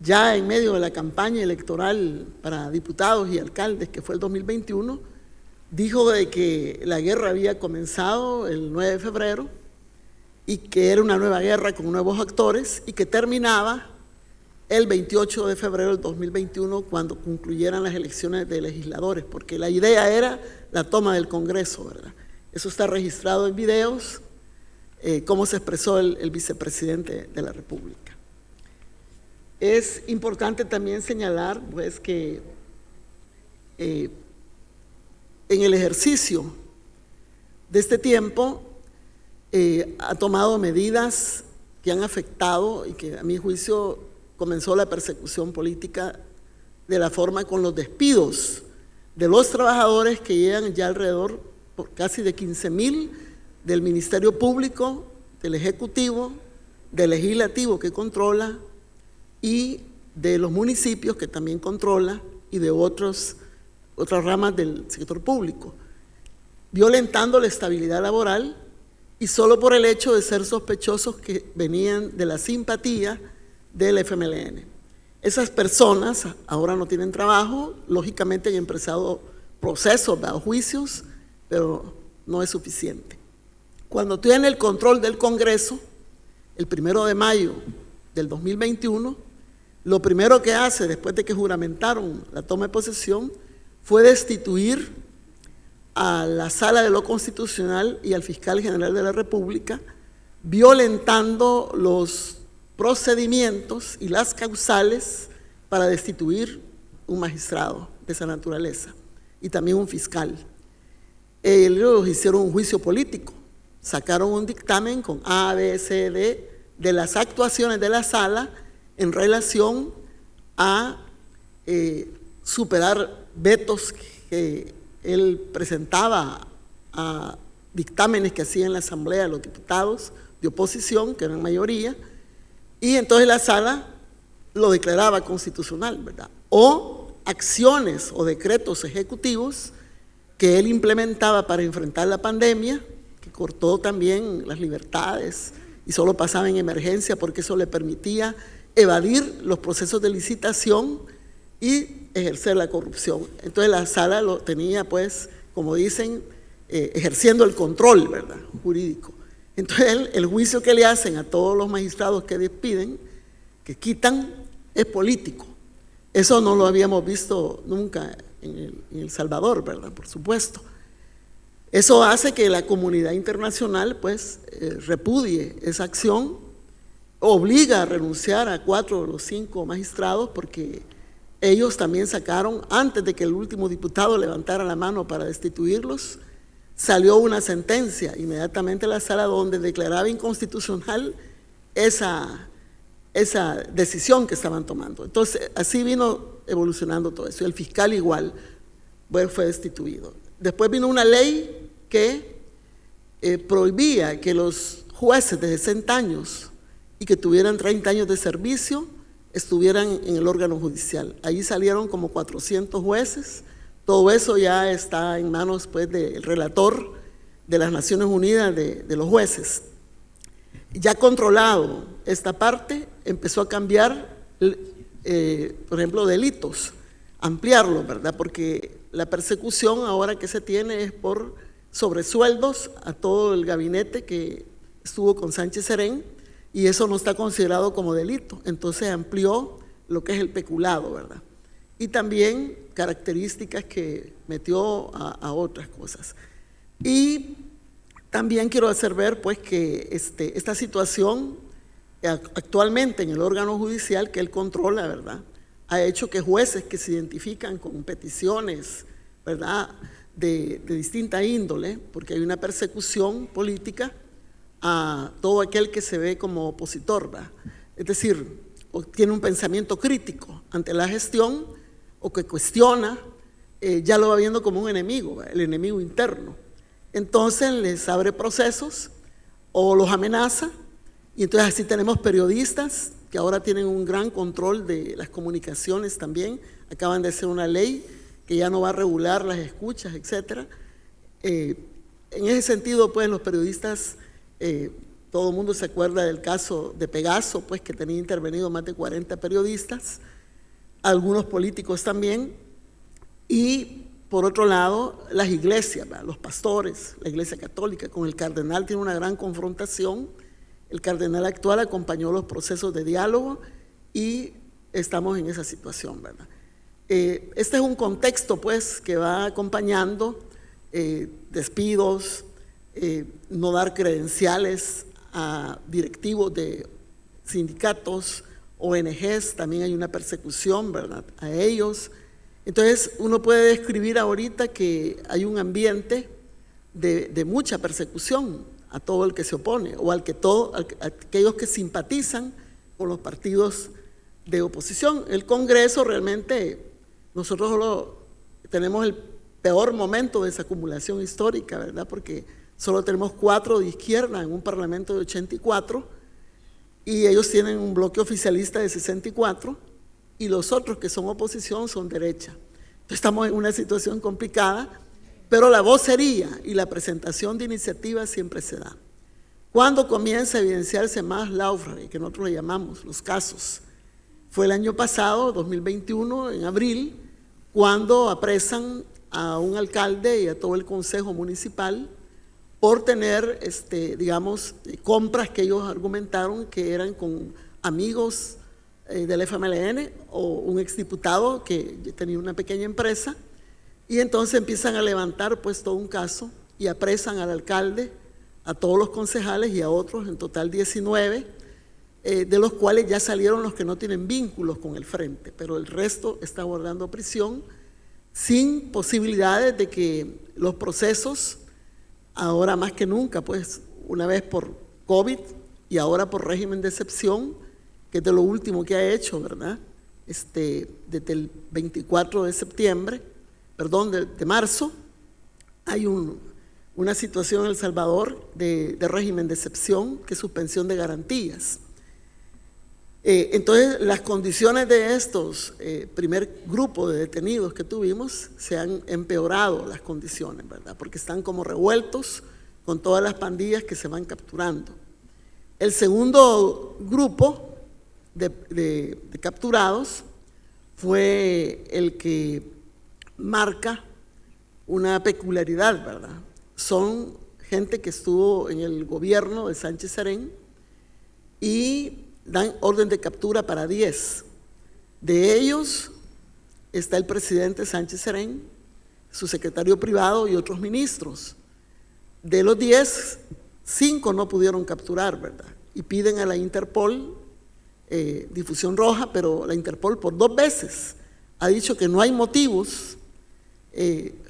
ya en medio de la campaña electoral para diputados y alcaldes, que fue el 2021, dijo de que la guerra había comenzado el 9 de febrero y que era una nueva guerra con nuevos actores y que terminaba el 28 de febrero del 2021 cuando concluyeran las elecciones de legisladores, porque la idea era la toma del Congreso, ¿verdad? Eso está registrado en videos, cómo se expresó el vicepresidente de la República. Es importante también señalar, pues, que en el ejercicio de este tiempo ha tomado medidas que han afectado y que a mi juicio comenzó la persecución política de la forma con los despidos de los trabajadores que llegan ya alrededor por casi de 15,000 del Ministerio Público, del Ejecutivo, del Legislativo que controla y de los municipios que también controla y de otras ramas del sector público, violentando la estabilidad laboral y solo por el hecho de ser sospechosos que venían de la simpatía del FMLN. Esas personas ahora no tienen trabajo, lógicamente han empezado procesos, juicios, pero no es suficiente. Cuando tiene el control del Congreso, el 1 de mayo del 2021, lo primero que hace después de que juramentaron la toma de posesión fue destituir a la Sala de lo Constitucional y al Fiscal General de la República, violentando los procedimientos y las causales para destituir un magistrado de esa naturaleza y también un fiscal. Ellos hicieron un juicio político, sacaron un dictamen con A, B, C, D de las actuaciones de la sala en relación a superar vetos que él presentaba a dictámenes que hacían en la Asamblea de los Diputados de oposición, que eran mayoría, y entonces la sala lo declaraba constitucional, ¿verdad? O acciones o decretos ejecutivos que él implementaba para enfrentar la pandemia, que cortó también las libertades y solo pasaba en emergencia porque eso le permitía evadir los procesos de licitación y ejercer la corrupción. Entonces la sala lo tenía, pues, como dicen, ejerciendo el control, ¿verdad?, jurídico. Entonces el juicio que le hacen a todos los magistrados que despiden, que quitan, es político. Eso no lo habíamos visto nunca en El Salvador, ¿verdad?, por supuesto. Eso hace que la comunidad internacional, pues, repudie esa acción, obliga a renunciar a 4 de los 5 magistrados porque ellos también sacaron, antes de que el último diputado levantara la mano para destituirlos, salió una sentencia inmediatamente a la sala donde declaraba inconstitucional esa decisión que estaban tomando. Entonces, así vino evolucionando todo eso. El fiscal igual, bueno, fue destituido. Después vino una ley que prohibía que los jueces de 60 años y que tuvieran 30 años de servicio estuvieran en el órgano judicial. Ahí salieron como 400 jueces. Todo eso ya está en manos, pues, del relator de las Naciones Unidas de los jueces. Ya controlado esta parte, empezó a cambiar, por ejemplo, delitos, ampliarlo, ¿verdad? Porque la persecución ahora que se tiene es por sobresueldos a todo el gabinete que estuvo con Sánchez Serén, y eso no está considerado como delito. Entonces amplió lo que es el peculado, ¿verdad? Y también características que metió a otras cosas. Y también quiero hacer ver, pues, que esta situación actualmente en el órgano judicial que él controla, ¿verdad?, ha hecho que jueces que se identifican con peticiones, ¿verdad?, de distinta índole, porque hay una persecución política, a todo aquel que se ve como opositor, ¿verdad? Es decir, o tiene un pensamiento crítico ante la gestión o que cuestiona, ya lo va viendo como un enemigo, ¿verdad? El enemigo interno. Entonces les abre procesos o los amenaza, y entonces así tenemos periodistas que ahora tienen un gran control de las comunicaciones también. Acaban de hacer una ley que ya no va a regular las escuchas, etcétera. En ese sentido, pues los periodistas, todo el mundo se acuerda del caso de Pegaso, pues que tenía intervenido más de 40 periodistas, algunos políticos también, y por otro lado, las iglesias, ¿verdad? Los pastores, la iglesia católica, con el cardenal tiene una gran confrontación. El cardenal actual acompañó los procesos de diálogo y estamos en esa situación, ¿verdad? Este es un contexto, pues, que va acompañando despidos, no dar credenciales a directivos de sindicatos, ONGs, también hay una persecución, ¿verdad?, a ellos. Entonces, uno puede describir ahorita que hay un ambiente de mucha persecución a todo el que se opone, o a aquellos que simpatizan con los partidos de oposición. El Congreso realmente, nosotros solo tenemos el peor momento de esa acumulación histórica, ¿verdad?, porque solo tenemos 4 de izquierda en un parlamento de 84, y ellos tienen un bloque oficialista de 64, y los otros que son oposición son derecha. Entonces estamos en una situación complicada, pero la vocería y la presentación de iniciativas siempre se da. ¿Cuándo comienza a evidenciarse más lawfare, que nosotros le llamamos los casos? Fue el año pasado, 2021, en abril, cuando apresan a un alcalde y a todo el consejo municipal por tener, digamos, compras que ellos argumentaron que eran con amigos del FMLN o un exdiputado que tenía una pequeña empresa. Y entonces empiezan a levantar pues todo un caso y apresan al alcalde, a todos los concejales y a otros, en total 19, de los cuales ya salieron los que no tienen vínculos con el frente, pero el resto está guardando prisión sin posibilidades de que los procesos, ahora más que nunca, pues una vez por COVID y ahora por régimen de excepción, que es de lo último que ha hecho, ¿verdad? Desde el 24 de septiembre, perdón, de marzo, hay una situación en El Salvador de régimen de excepción, que es suspensión de garantías. Entonces, las condiciones de estos primer grupo de detenidos que tuvimos, se han empeorado las condiciones, ¿verdad?, porque están como revueltos con todas las pandillas que se van capturando. El segundo grupo de capturados fue el que marca una peculiaridad, ¿verdad? Son gente que estuvo en el gobierno de Sánchez Serén y dan orden de captura para 10. De ellos está el presidente Sánchez Serén, su secretario privado y otros ministros. De los 10, 5 no pudieron capturar, ¿verdad? Y piden a la Interpol difusión roja, pero la Interpol por 2 veces ha dicho que no hay motivos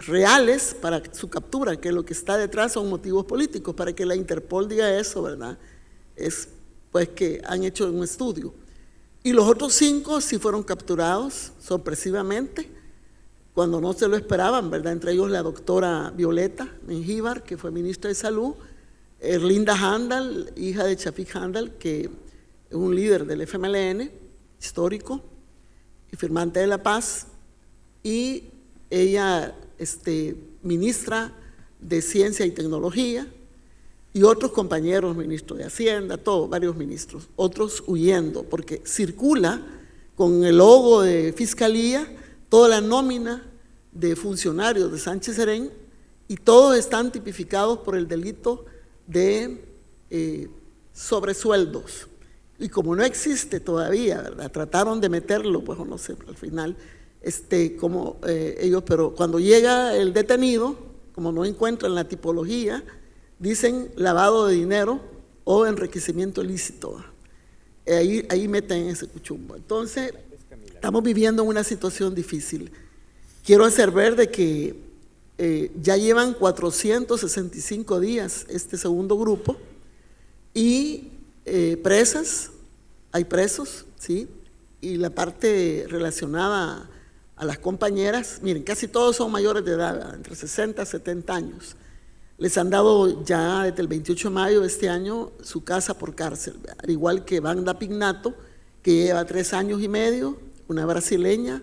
reales para su captura, que lo que está detrás son motivos políticos. Para que la Interpol diga eso, ¿verdad?, es pues que han hecho un estudio. Y los otros 5 sí fueron capturados sorpresivamente, cuando no se lo esperaban, ¿verdad?, entre ellos la doctora Violeta Mengíbar, que fue ministra de Salud, Erlinda Handal, hija de Chafik Handal, que es un líder del FMLN histórico y firmante de la paz, y ella ministra de Ciencia y Tecnología, y otros compañeros, ministros de Hacienda, varios ministros, otros huyendo, porque circula con el logo de Fiscalía toda la nómina de funcionarios de Sánchez Serén, y todos están tipificados por el delito de sobresueldos. Y como no existe todavía, ¿verdad?, trataron de meterlo, pues no sé, al final, ellos, pero cuando llega el detenido, como no encuentran la tipología, dicen lavado de dinero o enriquecimiento ilícito. Ahí meten ese cuchumbo. Entonces, estamos viviendo una situación difícil. Quiero hacer ver de que ya llevan 465 días este segundo grupo, y presas, hay presos, ¿sí? Y la parte relacionada a las compañeras, miren, casi todos son mayores de edad, ¿verdad? Entre 60 y 70 años. Les han dado ya desde el 28 de mayo de este año su casa por cárcel, ¿verdad? Al igual que Wanda Pignato, que lleva 3 años y medio, una brasileña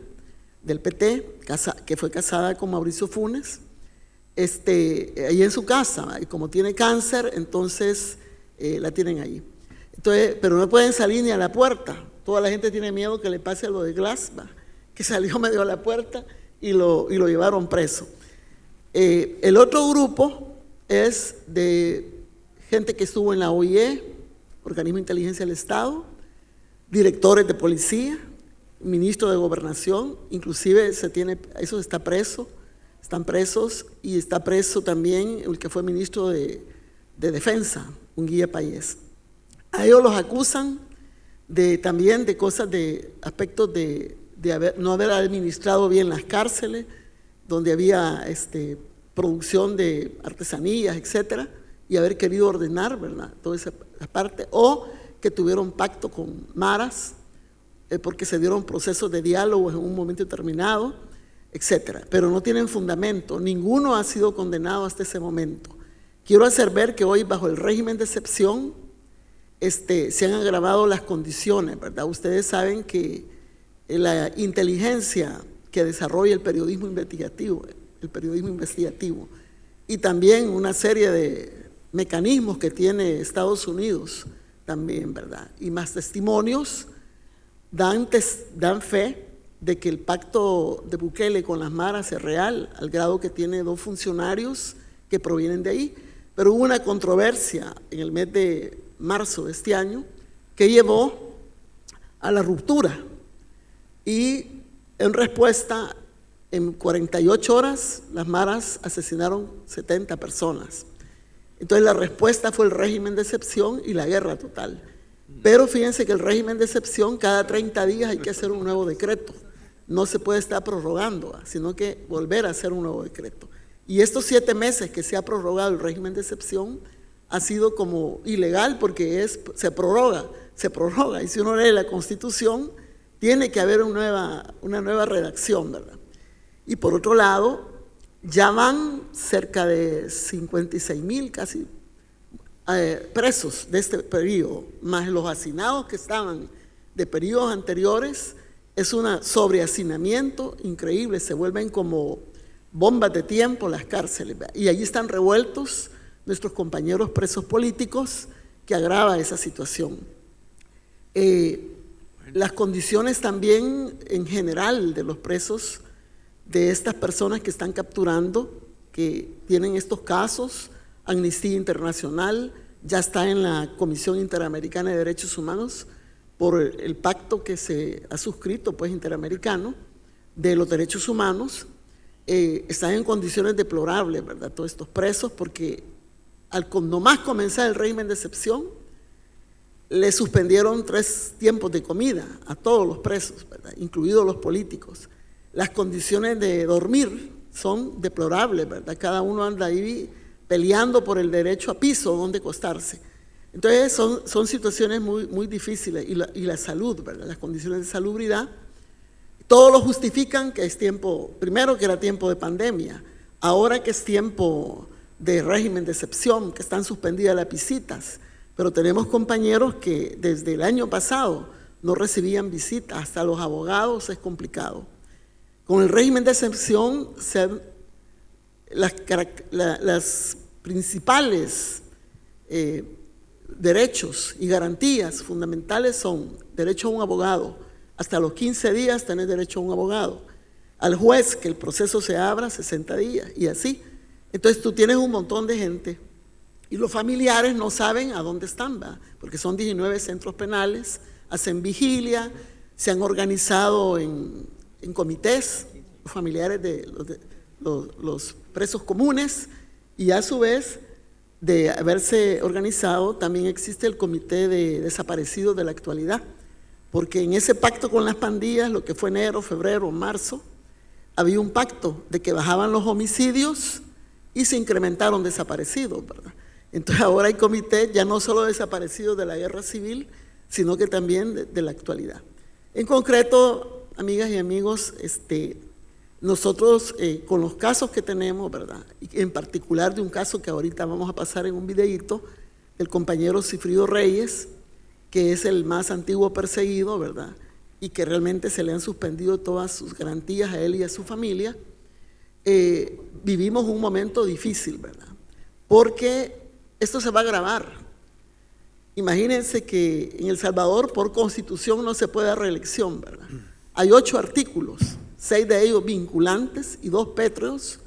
del PT, que fue casada con Mauricio Funes, ahí en su casa, ¿verdad? Y como tiene cáncer, entonces la tienen ahí. Entonces, pero no pueden salir ni a la puerta. Toda la gente tiene miedo que le pase lo de Glass, ¿verdad? Que salió medio a la puerta y lo llevaron preso. El otro grupo es de gente que estuvo en la OIE, Organismo de Inteligencia del Estado, directores de policía, ministro de Gobernación, inclusive eso está preso, están presos, y está preso también el que fue ministro de Defensa, Unguía Payés. A ellos los acusan también de cosas, de aspectos de no haber administrado bien las cárceles, donde había producción de artesanías, etcétera, y haber querido ordenar, ¿verdad?, toda esa parte, o que tuvieron pacto con maras, porque se dieron procesos de diálogo en un momento determinado, etcétera, pero no tienen fundamento. Ninguno ha sido condenado hasta ese momento. Quiero hacer ver que hoy, bajo el régimen de excepción, se han agravado las condiciones, ¿verdad? Ustedes saben que la inteligencia que desarrolla el periodismo investigativo, y también una serie de mecanismos que tiene Estados Unidos también, ¿verdad? Y más testimonios dan fe de que el pacto de Bukele con las maras es real, al grado que tiene 2 funcionarios que provienen de ahí. Pero hubo una controversia en el mes de marzo de este año que llevó a la ruptura, y en respuesta, en 48 horas, las maras asesinaron 70 personas. Entonces la respuesta fue el régimen de excepción y la guerra total. Pero fíjense que el régimen de excepción, cada 30 días hay que hacer un nuevo decreto. No se puede estar prorrogando, sino que volver a hacer un nuevo decreto. Y estos 7 meses que se ha prorrogado el régimen de excepción ha sido como ilegal, porque se prorroga. Y si uno lee la Constitución, tiene que haber una nueva redacción, ¿verdad? Y por otro lado, ya van cerca de 56,000 casi presos de este periodo, más los hacinados que estaban de periodos anteriores. Es un sobrehacinamiento increíble, se vuelven como bombas de tiempo las cárceles, ¿verdad? Y allí están revueltos nuestros compañeros presos políticos, que agrava esa situación. Las condiciones también en general de los presos, de estas personas que están capturando, que tienen estos casos, Amnistía Internacional ya está en la Comisión Interamericana de Derechos Humanos por el pacto que se ha suscrito, pues, interamericano de los derechos humanos. Están en condiciones deplorables, ¿verdad?, todos estos presos, porque nomás comenzar el régimen de excepción, le suspendieron 3 tiempos de comida a todos los presos, ¿verdad?, incluidos los políticos. Las condiciones de dormir son deplorables, ¿verdad? Cada uno anda ahí peleando por el derecho a piso donde acostarse. Entonces son situaciones muy, muy difíciles. Y la salud, ¿verdad?, las condiciones de salubridad, todo lo justifican que es tiempo, primero que era tiempo de pandemia, ahora que es tiempo de régimen de excepción, que están suspendidas las visitas, pero tenemos compañeros que desde el año pasado no recibían visitas, hasta los abogados es complicado. Con el régimen de excepción, las principales derechos y garantías fundamentales son derecho a un abogado, hasta los 15 días tener derecho a un abogado, al juez que el proceso se abra 60 días y así. Entonces tú tienes un montón de gente y los familiares no saben a dónde están, ¿verdad?, porque son 19 centros penales, hacen vigilia, se han organizado en comités, los familiares de los presos comunes, y a su vez de haberse organizado también existe el comité de desaparecidos de la actualidad, porque en ese pacto con las pandillas, lo que fue enero, febrero, marzo, había un pacto de que bajaban los homicidios y se incrementaron desaparecidos, ¿verdad? Entonces ahora hay comité ya no solo desaparecidos de la guerra civil, sino que también de la actualidad. En concreto, amigas y amigos, nosotros con los casos que tenemos, ¿verdad? Y en particular de un caso que ahorita vamos a pasar en un videíto, el compañero Cifrido Reyes, que es el más antiguo perseguido, ¿verdad? Y que realmente se le han suspendido todas sus garantías a él y a su familia. Vivimos un momento difícil, ¿verdad? Porque esto se va a agravar. Imagínense que en El Salvador por constitución no se puede dar reelección, ¿verdad? Hay 8 artículos, 6 de ellos vinculantes y 2 pétreos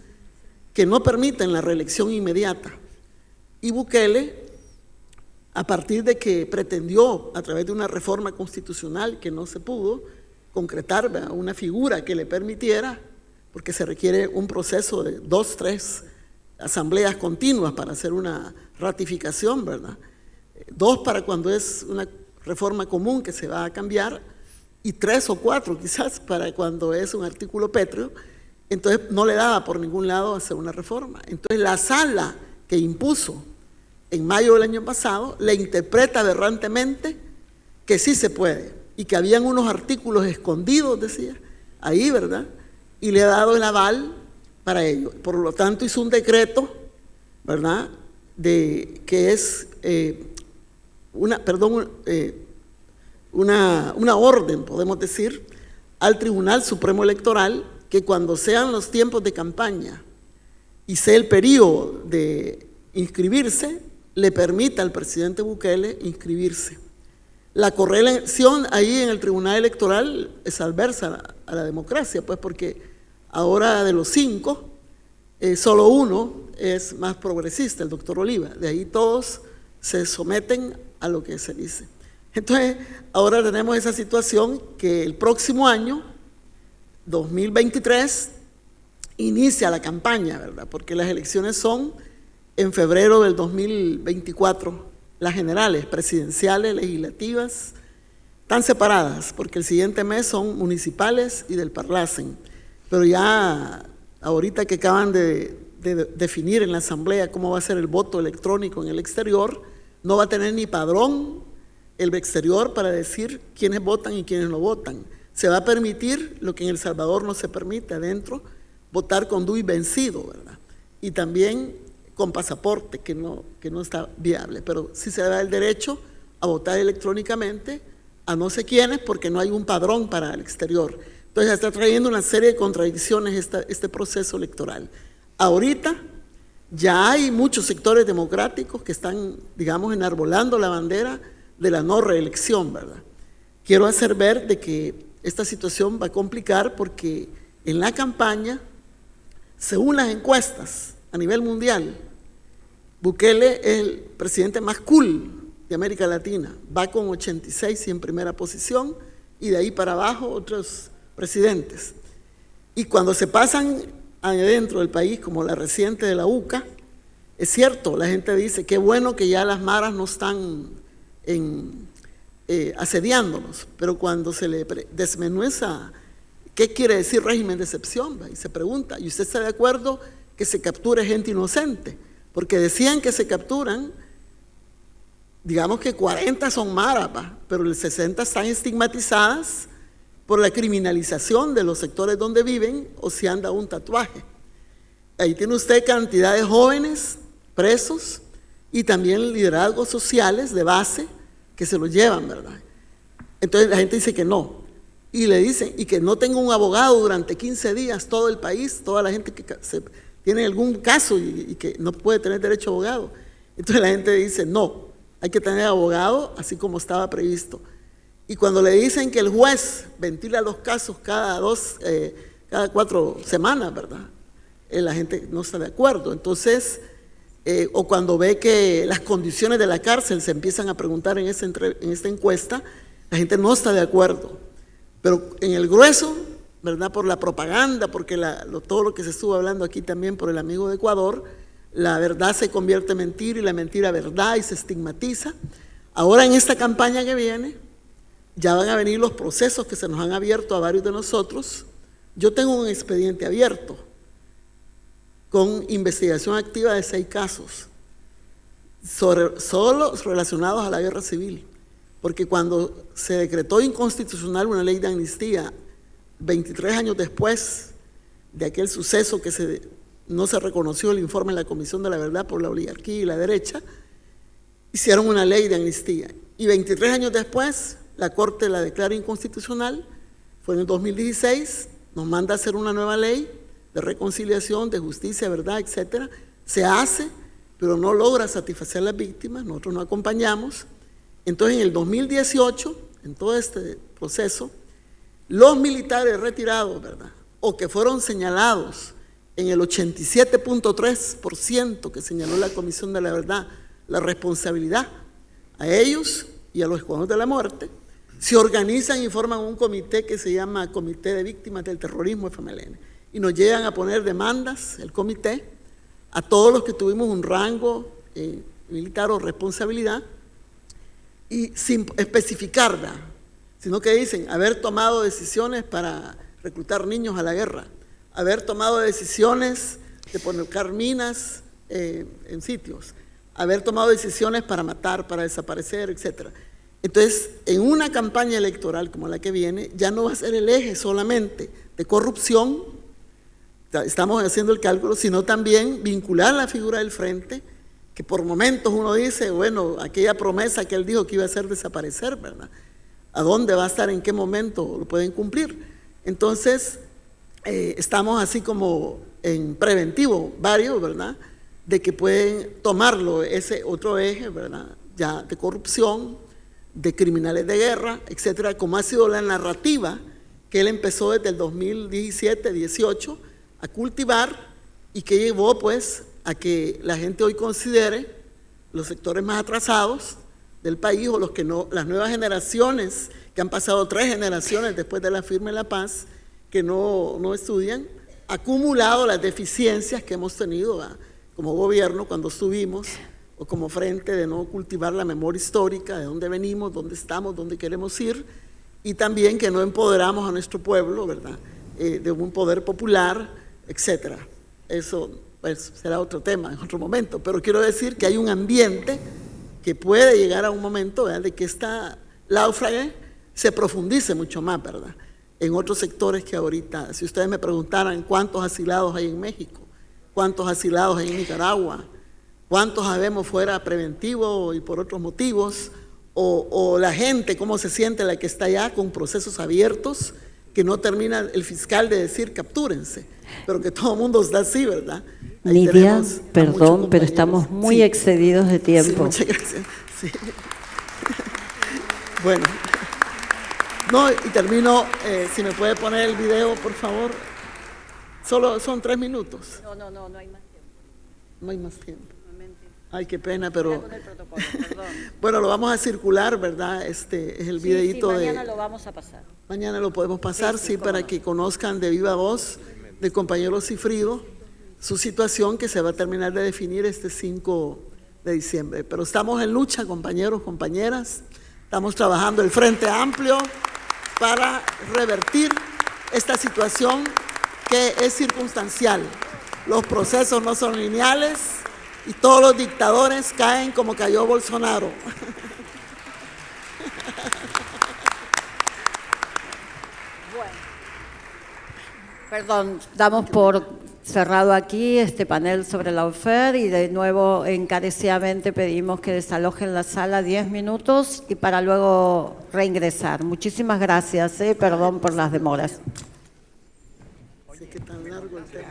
que no permiten la reelección inmediata. Y Bukele, a partir de que pretendió, a través de una reforma constitucional que no se pudo concretar, ¿verdad?, una figura que le permitiera, porque se requiere un proceso de 2, 3 asambleas continuas para hacer una ratificación, ¿verdad? 2 para cuando es una reforma común que se va a cambiar, y 3 o 4 quizás para cuando es un artículo pétreo. Entonces no le daba por ningún lado hacer una reforma. Entonces la sala que impuso en mayo del año pasado le interpreta aberrantemente que sí se puede y que habían unos artículos escondidos, decía, ahí, ¿verdad? Y le ha dado el aval para ello. Por lo tanto hizo un decreto, ¿verdad?, que es una orden, podemos decir, al Tribunal Supremo Electoral, que cuando sean los tiempos de campaña y sea el periodo de inscribirse, le permita al presidente Bukele inscribirse. La correlación ahí en el Tribunal Electoral es adversa a la democracia, pues porque ahora de los 5, solo uno es más progresista, el doctor Oliva. De ahí todos se someten a lo que se dice. Entonces, ahora tenemos esa situación que el próximo año, 2023, inicia la campaña, ¿verdad? Porque las elecciones son en febrero del 2024, las generales, presidenciales, legislativas, están separadas, porque el siguiente mes son municipales y del Parlacen. Pero ya ahorita que acaban de definir en la asamblea cómo va a ser el voto electrónico en el exterior, no va a tener ni padrón el exterior para decir quiénes votan y quiénes no votan. Se va a permitir lo que en El Salvador no se permite adentro, votar con DUI vencido, ¿verdad? Y también con pasaporte, que no está viable, pero sí se da el derecho a votar electrónicamente a no sé quiénes, porque no hay un padrón para el exterior. Entonces está trayendo una serie de contradicciones este proceso electoral. Ahorita ya hay muchos sectores democráticos que están, digamos, enarbolando la bandera de la no reelección, ¿verdad? Quiero hacer ver de que esta situación va a complicar porque en la campaña, según las encuestas a nivel mundial, Bukele es el presidente más cool de América Latina, va con 86 y en primera posición, y de ahí para abajo otros presidentes. Y cuando se pasan adentro del país, como la reciente de la UCA, es cierto, la gente dice, qué bueno que ya las maras no están asediándonos, pero cuando se le desmenuza qué quiere decir régimen de excepción, y se pregunta, ¿y usted está de acuerdo que se capture gente inocente? Porque decían que se capturan, digamos que 40 son maras, pero el 60 están estigmatizadas por la criminalización de los sectores donde viven o si anda un tatuaje. Ahí tiene usted cantidad de jóvenes presos y también liderazgos sociales de base que se los llevan, ¿verdad? Entonces la gente dice que no. Y le dicen, y que no tenga un abogado durante 15 días, todo el país, toda la gente que tiene algún caso y que no puede tener derecho a abogado. Entonces la gente dice, no, hay que tener abogado así como estaba previsto. Y cuando le dicen que el juez ventila los casos cada 4 semanas, ¿verdad? La gente no está de acuerdo. Entonces, o cuando ve que las condiciones de la cárcel se empiezan a preguntar en esta encuesta, la gente no está de acuerdo. Pero en el grueso, ¿verdad?, por la propaganda, porque todo lo que se estuvo hablando aquí también por el amigo de Ecuador, la verdad se convierte en mentira y la mentira verdad y se estigmatiza. Ahora en esta campaña que viene, ya van a venir los procesos que se nos han abierto a varios de nosotros. Yo tengo un expediente abierto con investigación activa de 6 casos. solo relacionados a la guerra civil, porque cuando se decretó inconstitucional una ley de amnistía 23 años después de aquel suceso que no se reconoció el informe en la Comisión de la Verdad por la oligarquía y la derecha, hicieron una ley de amnistía. Y 23 años después, la Corte la declara inconstitucional, fue en el 2016, nos manda a hacer una nueva ley de reconciliación, de justicia, verdad, etcétera. Se hace, pero no logra satisfacer a las víctimas, nosotros no acompañamos. Entonces, en el 2018, en todo este proceso, los militares retirados, ¿verdad?, o que fueron señalados en el 87.3% que señaló la Comisión de la Verdad, la responsabilidad, a ellos y a los escuadrones de la muerte, se organizan y forman un comité que se llama Comité de Víctimas del Terrorismo FMLN, y nos llegan a poner demandas, el comité, a todos los que tuvimos un rango militar o responsabilidad, y sin especificarla, sino que dicen haber tomado decisiones para reclutar niños a la guerra, haber tomado decisiones de poner minas en sitios, haber tomado decisiones para matar, para desaparecer, etc. Entonces, en una campaña electoral como la que viene, ya no va a ser el eje solamente de corrupción, estamos haciendo el cálculo, sino también vincular la figura del frente, que por momentos uno dice, bueno, aquella promesa que él dijo que iba a hacer desaparecer, ¿verdad? ¿A dónde va a estar? ¿En qué momento lo pueden cumplir? Entonces, estamos así como en preventivo, varios, ¿verdad?, de que pueden tomarlo ese otro eje, ¿verdad?, ya de corrupción, de criminales de guerra, etcétera, como ha sido la narrativa que él empezó desde el 2017-18 a cultivar y que llevó pues a que la gente hoy considere los sectores más atrasados del país o los que no, las nuevas generaciones que han pasado 3 generaciones después de la firma de la paz, que no estudian, acumulado las deficiencias que hemos tenido como gobierno cuando estuvimos, o como frente de no cultivar la memoria histórica de dónde venimos, dónde estamos, dónde queremos ir, y también que no empoderamos a nuestro pueblo, ¿verdad?, de un poder popular, etcétera. Eso pues será otro tema en otro momento, pero quiero decir que hay un ambiente que puede llegar a un momento, ¿verdad?, de que esta náufraga se profundice mucho más, ¿verdad?, en otros sectores que ahorita, si ustedes me preguntaran cuántos asilados hay en México, cuántos asilados hay en Nicaragua, cuántos sabemos fuera preventivo y por otros motivos, o la gente, cómo se siente la que está allá con procesos abiertos, que no termina el fiscal de decir captúrense, pero que todo el mundo está así, ¿verdad? Ahí Lidia, perdón, pero estamos muy excedidos de tiempo. Sí, muchas gracias. Sí. Bueno, no, y termino, si me puede poner el video, por favor. Solo son 3 minutos. No hay más tiempo. No hay más tiempo. Ay, qué pena, pero bueno, lo vamos a circular, ¿verdad? Este es el videíto de... mañana lo vamos a pasar. Mañana lo podemos pasar, sí, para que conozcan de viva voz del compañero Cifrido su situación, que se va a terminar de definir este 5 de diciembre. Pero estamos en lucha, compañeros, compañeras, estamos trabajando el Frente Amplio para revertir esta situación que es circunstancial. Los procesos no son lineales y todos los dictadores caen como cayó Bolsonaro. Perdón, damos por cerrado aquí este panel sobre la lawfare y de nuevo encarecidamente pedimos que desalojen la sala 10 minutos y para luego reingresar. Muchísimas gracias, perdón por las demoras. Sé que tan largo el tema.